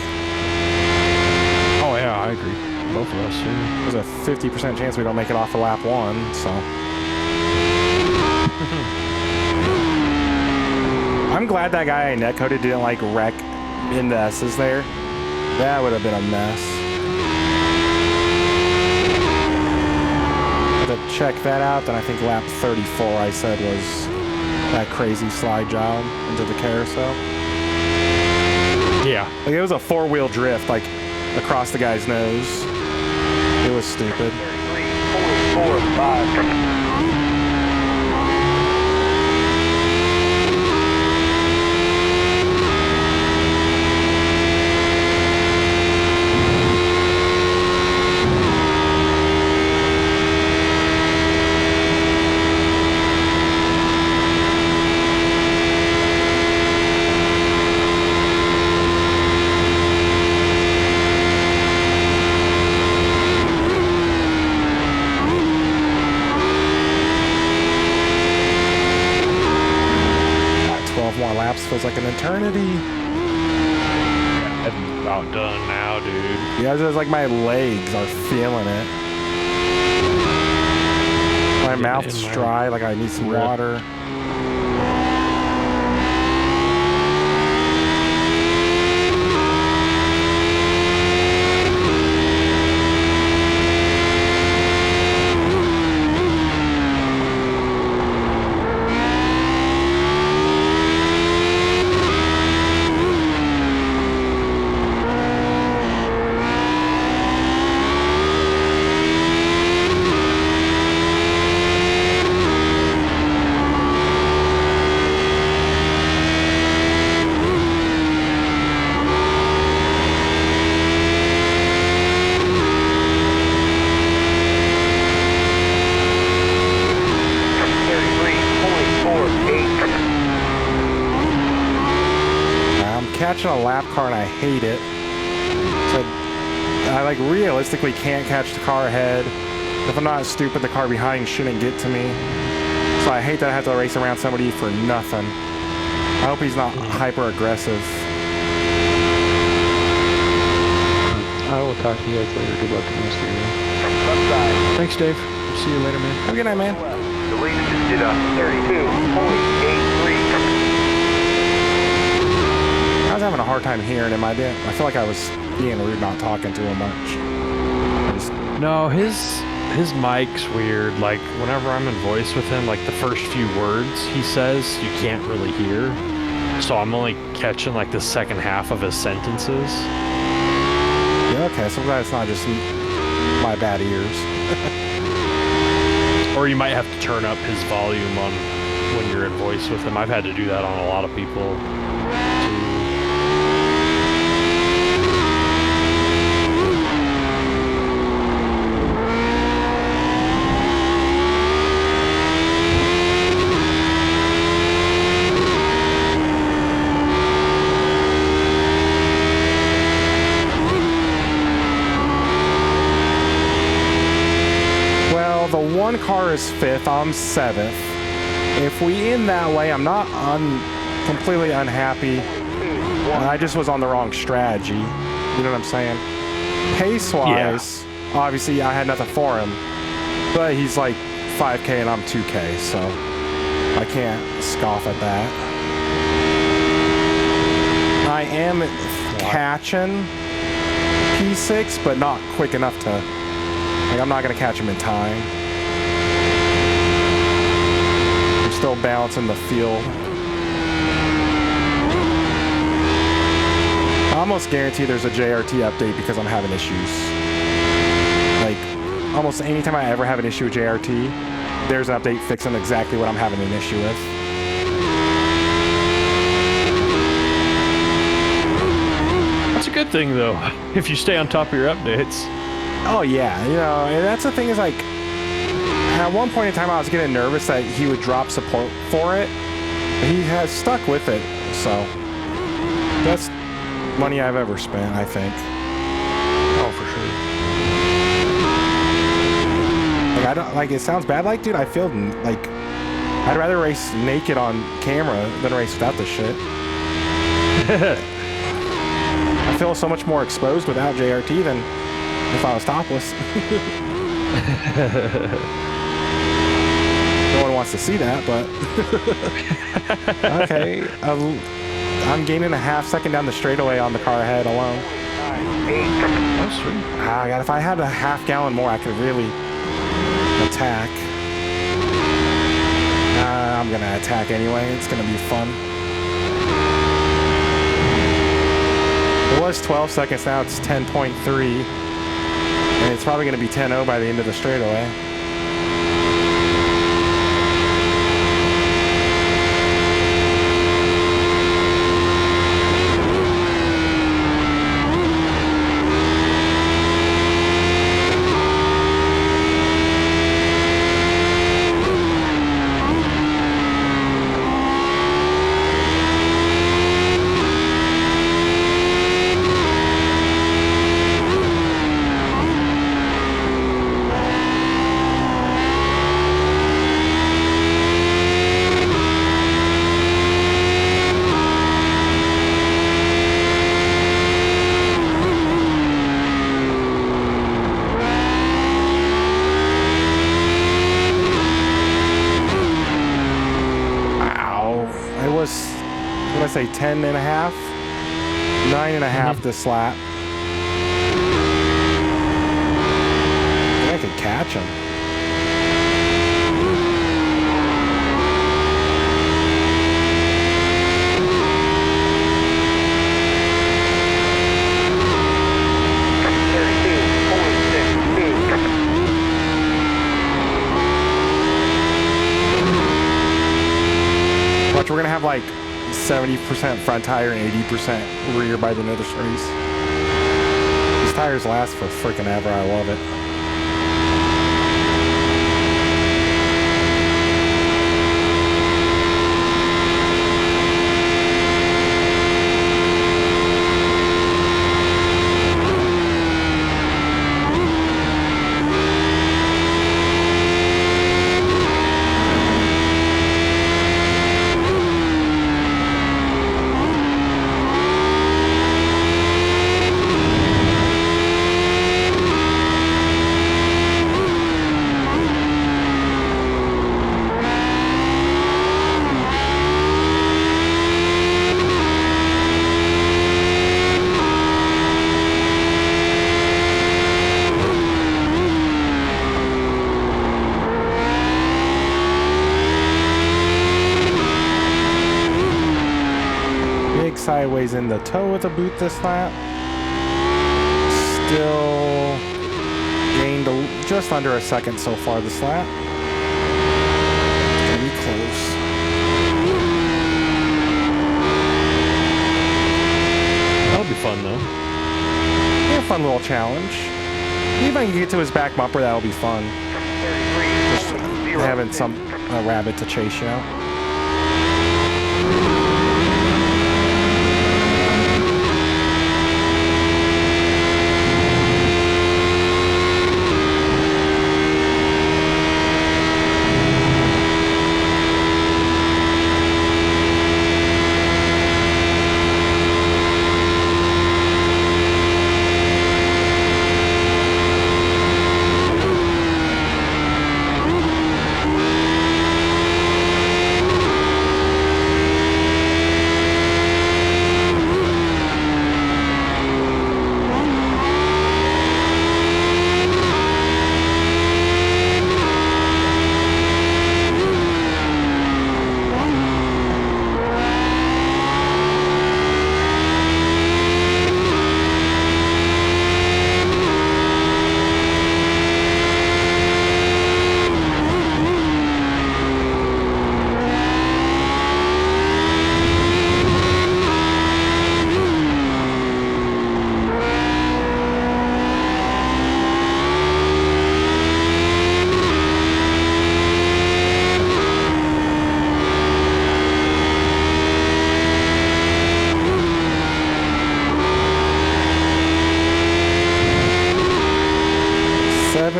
Oh yeah, I agree. Both of us. Yeah. There's a 50% chance we don't make it off of lap 1, so. I'm glad that guy I netcoded didn't like wreck in the S's there. That would have been a mess. To check that out, then I think lap 34 I said was that crazy slide job into the carousel. Yeah. Like it was a 4-wheel drift, like across the guy's nose. It was stupid. 33.45. Feels like an eternity. I'm about done now, dude. Yeah, it's just like my legs are feeling it. My mouth's dry, like I need some water. Catching a lap car and I hate it. So I like realistically can't catch the car ahead. If I'm not stupid, the car behind shouldn't get to me. So I hate that I have to race around somebody for nothing. I hope he's not hyper aggressive. I will talk to you guys later. Good luck in the rest of your day. Thanks, Dave. See you later, man. Have a good night, man. The lead just did a 32.83. I was having a hard time hearing him. I feel like I was being rude, not talking to him much. No, his mic's weird. Like whenever I'm in voice with him, like the first few words he says, you can't really hear. So I'm only catching like the second half of his sentences. Yeah, okay, so glad it's not just my bad ears. Or you might have to turn up his volume on when you're in voice with him. I've had to do that on a lot of people. The one car is 5th, I'm 7th. If we end that way, I'm not completely unhappy. I just was on the wrong strategy. You know what I'm saying? Pace-wise, obviously I had nothing for him. But he's like 5K and I'm 2K, so I can't scoff at that. I am catching P6, but not quick enough to... Like, I'm not going to catch him in time. I'm still balancing the field. I almost guarantee there's a JRT update because I'm having issues. Like, almost anytime I ever have an issue with JRT, there's an update fixing exactly what I'm having an issue with. That's a good thing, though, if you stay on top of your updates. Oh yeah, you know, and that's the thing is like, at one point in time I was getting nervous that he would drop support for it. He has stuck with it, so best money I've ever spent, I think. Oh, for sure. Like I don't like it sounds bad, like dude, I feel like I'd rather race naked on camera than race without the shit. I feel so much more exposed without JRT than if I was topless. No one wants to see that, but okay. I'm gaining a half second down the straightaway on the car ahead alone. Oh, sweet. Ah, God, if I had a half gallon more, I could really attack. I'm gonna attack anyway. It's gonna be fun. It was 12 seconds, now it's 10.3. And it's probably gonna be 10-0 by the end of the straightaway. What did I say, 10 and a half? 9 and a half this lap. I could catch him. Watch, we're gonna have like 70% front tire and 80% rear by the end of this race. These tires last for freaking ever. I love it. Sideways in the toe of the boot this lap. Still gained just under a second so far this lap. Gonna be close. That'll be fun though. Yeah, fun little challenge. Even if I can get to his back bumper, that'll be fun. Just having some rabbit to chase, you know.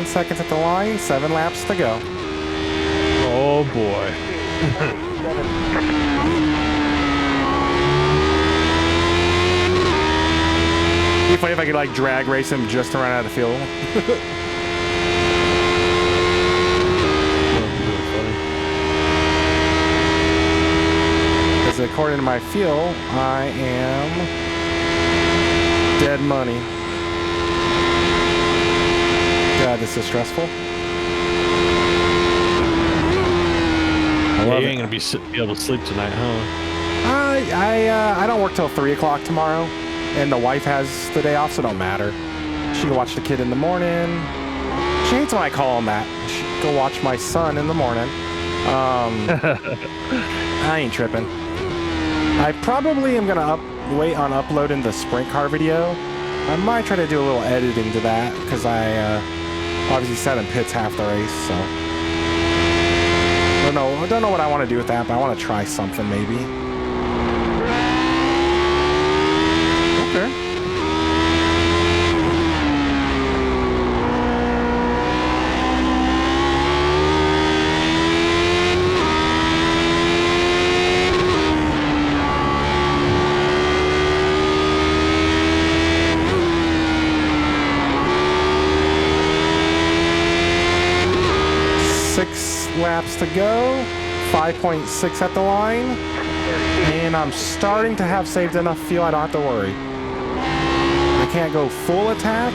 Seconds at the line, 7 laps to go. Oh boy. funny if I could like drag race him just to run out of fuel. Because according to my fuel, I am dead money. God, this is stressful. Yeah, you ain't gonna be able to sleep tonight, huh? I don't work till 3 o'clock tomorrow, and the wife has the day off, so it don't matter. She can watch the kid in the morning. She hates when I call him that. She can go watch my son in the morning. I ain't tripping. I probably am gonna wait on uploading the sprint car video. I might try to do a little editing to that because I obviously sat in pits half the race, so I don't know what I want to do with that, but I want to try something maybe. Okay. Laps to go, 5.6 at the line, and I'm starting to have saved enough fuel I don't have to worry. I can't go full attack,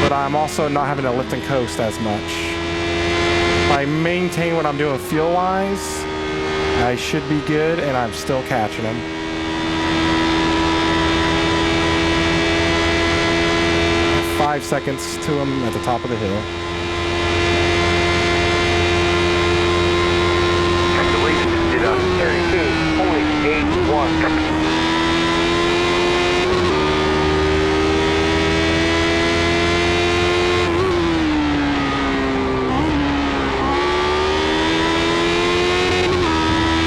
but I'm also not having to lift and coast as much. If I maintain what I'm doing fuel-wise, I should be good, and I'm still catching him. Five seconds to him at the top of the hill.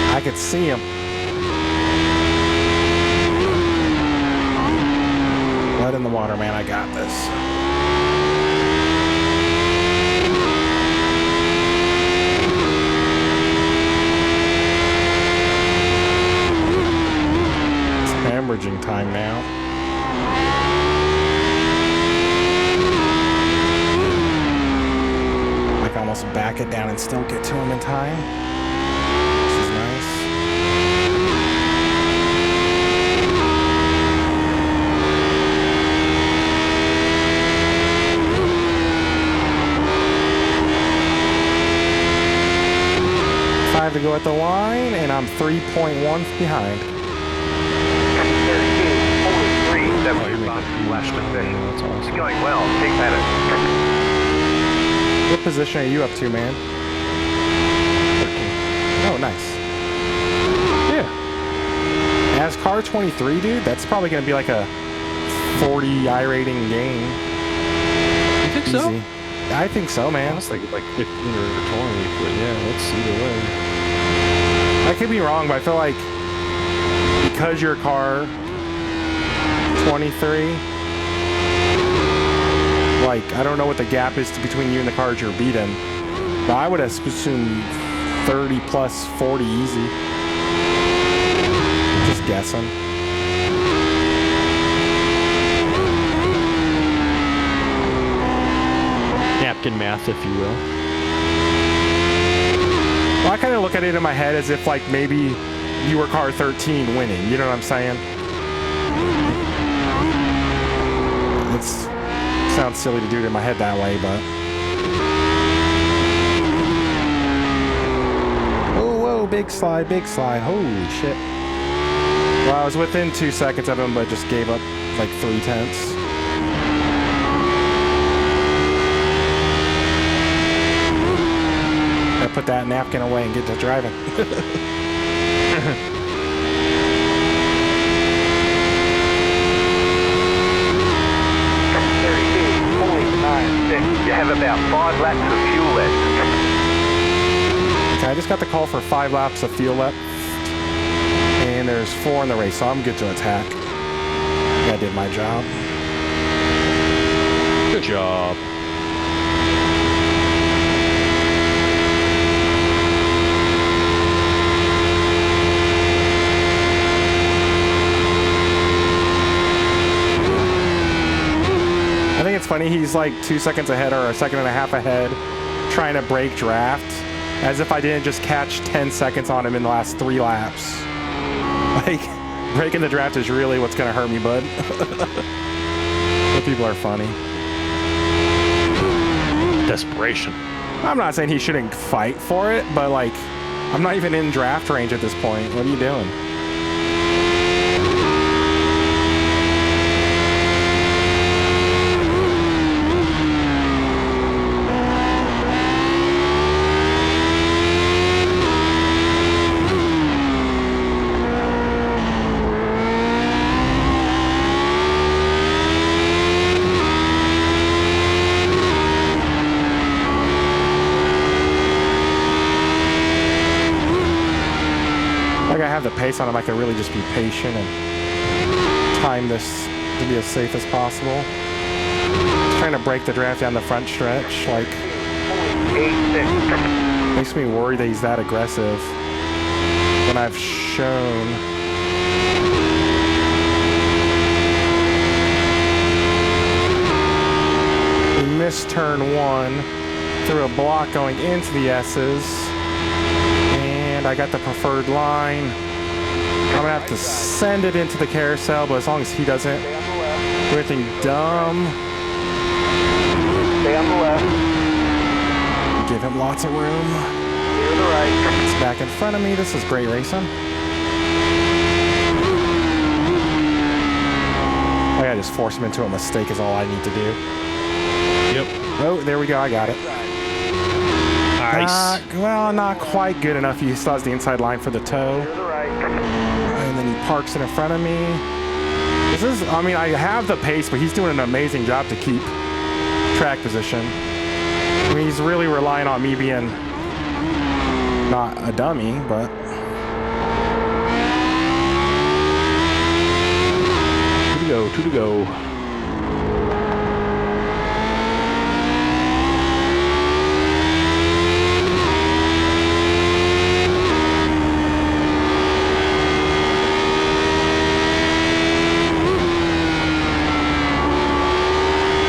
I could see him. Blood in the water, man. I got this. Hemorrhaging time now. I can almost back it down and still get to him in time. This is nice. Five to go at the line, and I'm 3.1 behind. Last position. That's awesome. Going well. Take that. What position are you up to, man? 13. Oh, nice. Yeah. As car 23, dude, that's probably going to be like a 40 I-rating game. You think so? Easy. I think so, I man. was thinking like 15 or 20, but yeah, that's either way. I could be wrong, but I feel like because your car 23, like, I don't know what the gap is between you and the cars you're beating, but I would assume 30 plus 40 easy. Just guessing. Napkin math, if you will. Well, I kind of look at it in my head as if, like, maybe you were car 13 winning. You know what I'm saying? It sounds silly to do it in my head that way, but... Oh, whoa, big slide, big slide. Holy shit. Well, I was within 2 seconds of him, but just gave up like 3/10. I put that napkin away and get to driving. You have about 5 laps of fuel left. Okay, I just got the call for 5 laps of fuel left. And there's 4 in the race, so I'm good to attack. I did my job. Good job. it's funny. He's like 2 seconds ahead or a second and a half ahead, trying to break draft, as if I didn't just catch 10 seconds on him in the last 3 laps. Like, breaking the draft is really what's gonna hurt me, bud. But people are funny. Desperation. I'm not saying he shouldn't fight for it, but like, I'm not even in draft range at this point. What are you doing? The pace on him, I could really just be patient and time this to be as safe as possible. Just trying to break the draft down the front stretch, like, makes me worried that he's that aggressive when I've shown. He missed turn 1 through a block going into the S's, and I got the preferred line. I'm gonna have to send it into the carousel, but as long as he doesn't do anything dumb. Stay on the left. Give him lots of room. Clear the right. It's back in front of me. This is great racing. I gotta just force him into a mistake is all I need to do. Yep. Oh, there we go. I got it. Nice. Well, not quite good enough. He still has the inside line for the toe. Clear the right. And then he parks it in front of me. This is, I mean, I have the pace, but he's doing an amazing job to keep track position. I mean, he's really relying on me being not a dummy, but. Two to go.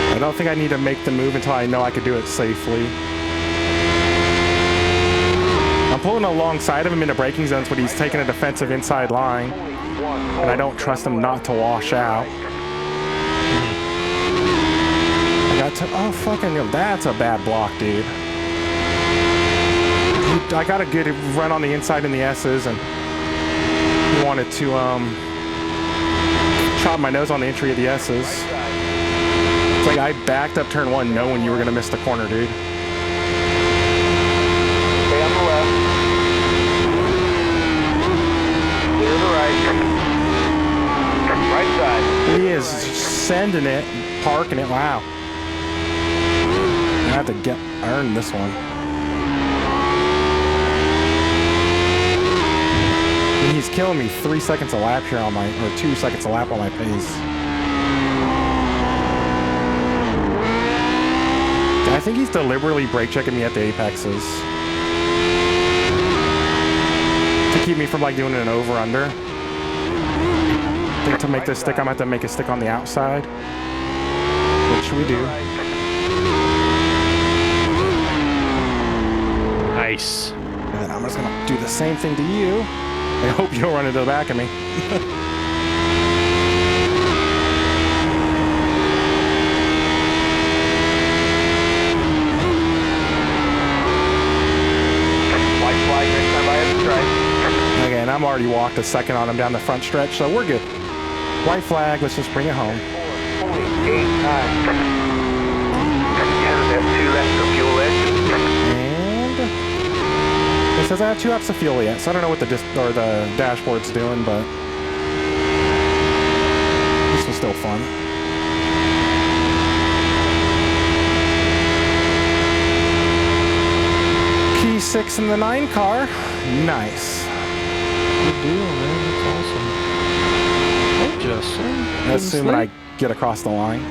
I don't think I need to make the move until I know I could do it safely. I'm pulling alongside of him into braking zones, but he's taking a defensive inside line, and I don't trust him not to wash out. I got to, oh fucking, that's a bad block, dude. I got a good run on the inside in the S's, and he wanted to chop my nose on the entry of the S's. It's like I backed up turn 1 knowing you were gonna miss the corner, dude. Stay on the left. Clear the right. Right side. He is sending it, parking it. Wow. I have to earn this one. And he's killing me 3 seconds a lap here on my, or 2 seconds a lap on my pace. I think he's deliberately brake checking me at the apexes to keep me from like doing an over under. I think to make this stick, I'm gonna have to make it stick on the outside, which we do. Nice. And then I'm just gonna do the same thing to you. I hope you don't run into the back of me. Okay, and I'm already walked a second on him down the front stretch, so we're good. White flag, let's just bring it home. Only 8 times. Yeah, 2 laps of fuel edge. And it says I have 2 laps of fuel yet, so I don't know what the dashboard's doing, but this was still fun. P6 in the 9 car. Nice. Good deal, man. That's awesome. Hey, Justin. Assuming I get across the line.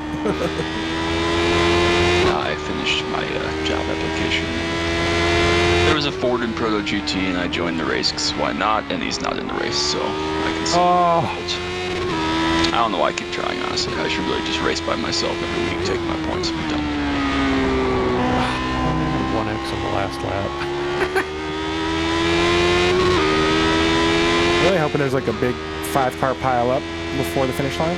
I finished my job application. There was a Ford in Proto GT, and I joined the race 'cause why not? And he's not in the race, so I can see. Oh. don't know why I keep trying, honestly. I should really just race by myself every week, take my points, and be done. 1x on the last lap. Really hoping there's like a big 5-car pile up before the finish line.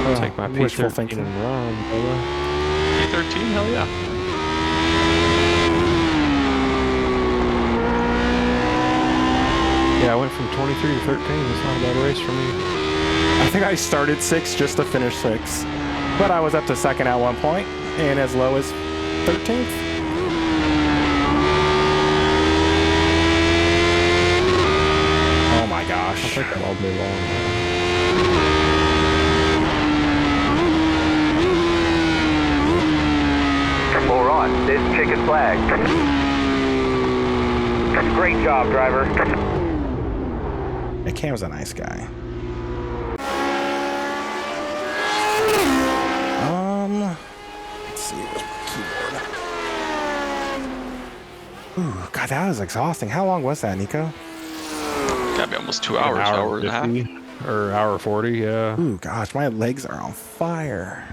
I'll take my wishful P13 thinking. and run, brother. P13, hell yeah. Yeah, I went from 23 to 13. It's not a bad race for me. I think I started 6th just to finish 6th. But I was up to 2nd at one point and as low as 13th. Oh my I'll gosh. take that all day long. We're on. This chicken flag. Great job, driver. Yeah, Cam's a nice guy. Let's see. Where's my keyboard? Ooh, God, that was exhausting. How long was that, Nico? Gotta be almost 2 hours, hour and a half. 50, or hour 40, yeah. Ooh, gosh, my legs are on fire.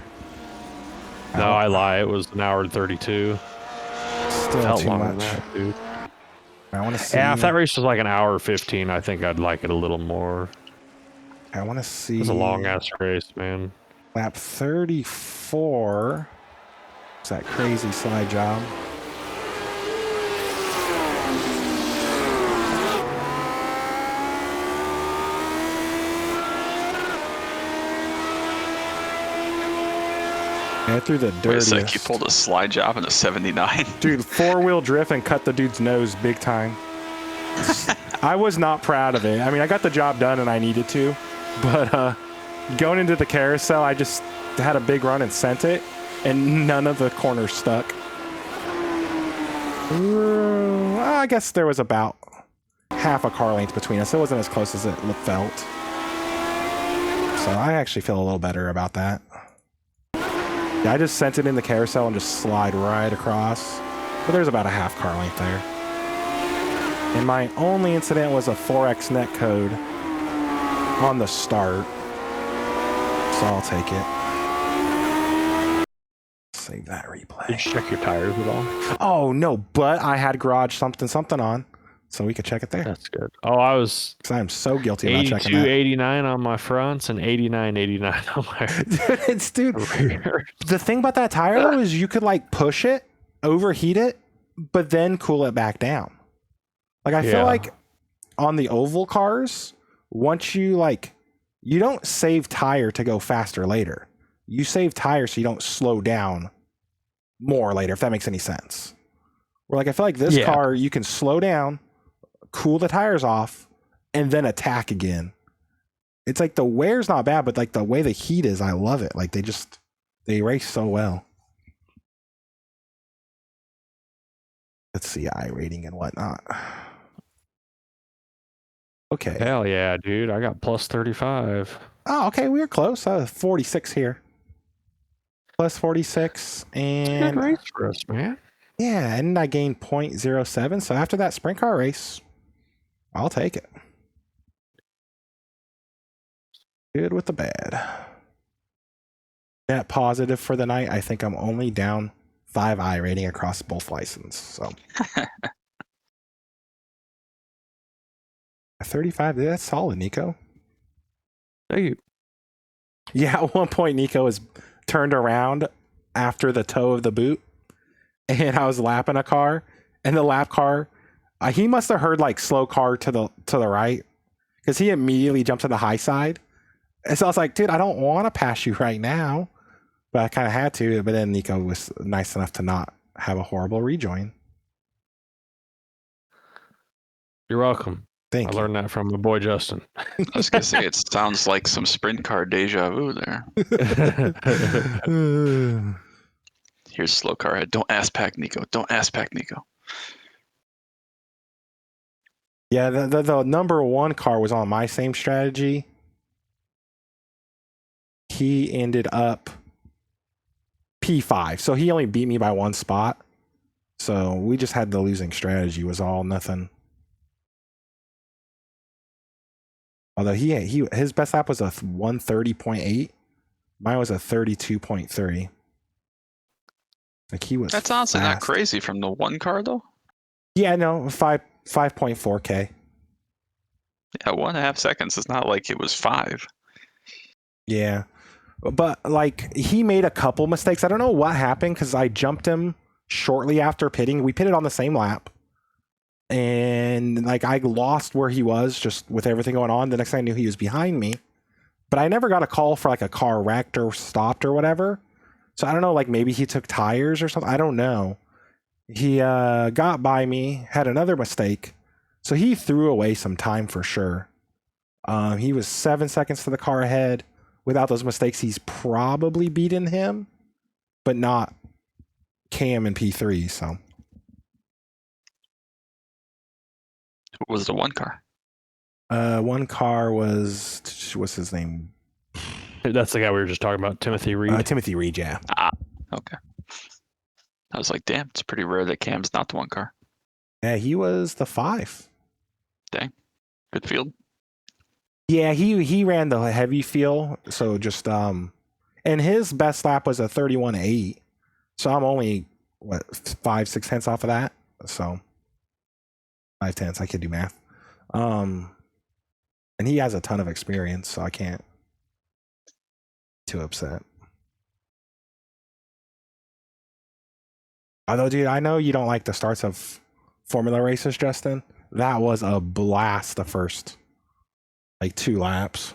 No, I lie. It was an hour and 32. Still Felt too longer much. than that, dude. I want to see. Yeah, if that race was like an hour 15, I think I'd like it a little more. I want to see. It was a long ass race, man. Lap 34. It's that crazy slide job. Yeah, through the Wait a dirtiest. sec, you pulled a slide job in a 79. Dude, 4-wheel drift and cut the dude's nose big time. I was not proud of it. I mean, I got the job done and I needed to, but going into the carousel, I just had a big run and sent it, and none of the corners stuck. I guess there was about half a car length between us. It wasn't as close as it felt. So I actually feel a little better about that. Yeah, I just sent it in the carousel and just slide right across. But there's about a half car length there. And my only incident was a 4x net code on the start. So I'll take it. Save that replay. Did you check your tires at all? Oh, no, but I had garage something on. So we could check it there. That's good. Oh, I was Because I'm so guilty about checking 82, that. 89 on my fronts and 89, 89 on my Dude, rear. the thing about that tire though is you could like push it, overheat it, but then cool it back down. Like I feel Yeah. like on the oval cars, once you don't save tire to go faster later. You save tire so you don't slow down more later, if that makes any sense. Where like I feel like this Yeah. car, you can slow down, cool the tires off, and then attack again. It's like the wear's not bad, but like the way the heat is, I love it. Like they race so well. Let's see I rating and whatnot. Okay. Hell yeah, dude. I got plus 35. Oh, okay. We were close. 46 here. Plus 46. Good And race for us, man. yeah, and I gained 0.07. So after that sprint car race, I'll take it. Good with the bad. Net positive for the night. I think I'm only down 5 I rating across both licenses. So 35. That's solid, Nico. Thank you. Yeah, at one point Nico was turned around after the toe of the boot, and I was lapping a car, and the lap car, he must have heard like slow car to the right, because he immediately jumped to the high side. And so I was like, dude, I don't want to pass you right now, but I kind of had to. But then Nico was nice enough to not have a horrible rejoin. You're welcome. Thank I you. learned that from my boy Justin. I was gonna say, it sounds like some sprint car deja vu there. Here's slow car head. Don't ass pack Nico. Don't ass pack Nico. Yeah, the number one car was on my same strategy. He ended up P5, so he only beat me by 1 spot. So we just had the losing strategy, was all nothing. Although his best lap was a 130.8. Mine was a 32.3. Like he was. That's honestly not fast. crazy from the one car though. Yeah, no, 5.4K. Yeah, 1.5 seconds is not like it was 5. Yeah. But like he made a couple mistakes. I don't know what happened because I jumped him shortly after pitting. We pitted on the same lap. And like I lost where he was just with everything going on. The next thing I knew he was behind me. But I never got a call for like a car wrecked or stopped or whatever. So I don't know, like maybe he took tires or something. I don't know. He got by me, had another mistake. So he threw away some time for sure. He was 7 seconds to the car ahead. Without those mistakes, he's probably beaten him, but not Cam and P3. So What was the one car? one car was, what's his name? That's the guy we were just talking about, Timothy Reed. Timothy Reed, yeah. Okay. I was like, damn, it's pretty rare that Cam's not the one car. Yeah, he was the 5. Good field. Yeah, he ran the heavy feel, so just and his best lap was a 31.8. So I'm only 5-6 tenths off of that. So 5 tenths, I could do math. And he has a ton of experience, so I can't be too upset. Although, dude, I know you don't like the starts of Formula races, Justin. That was a blast the first like 2 laps.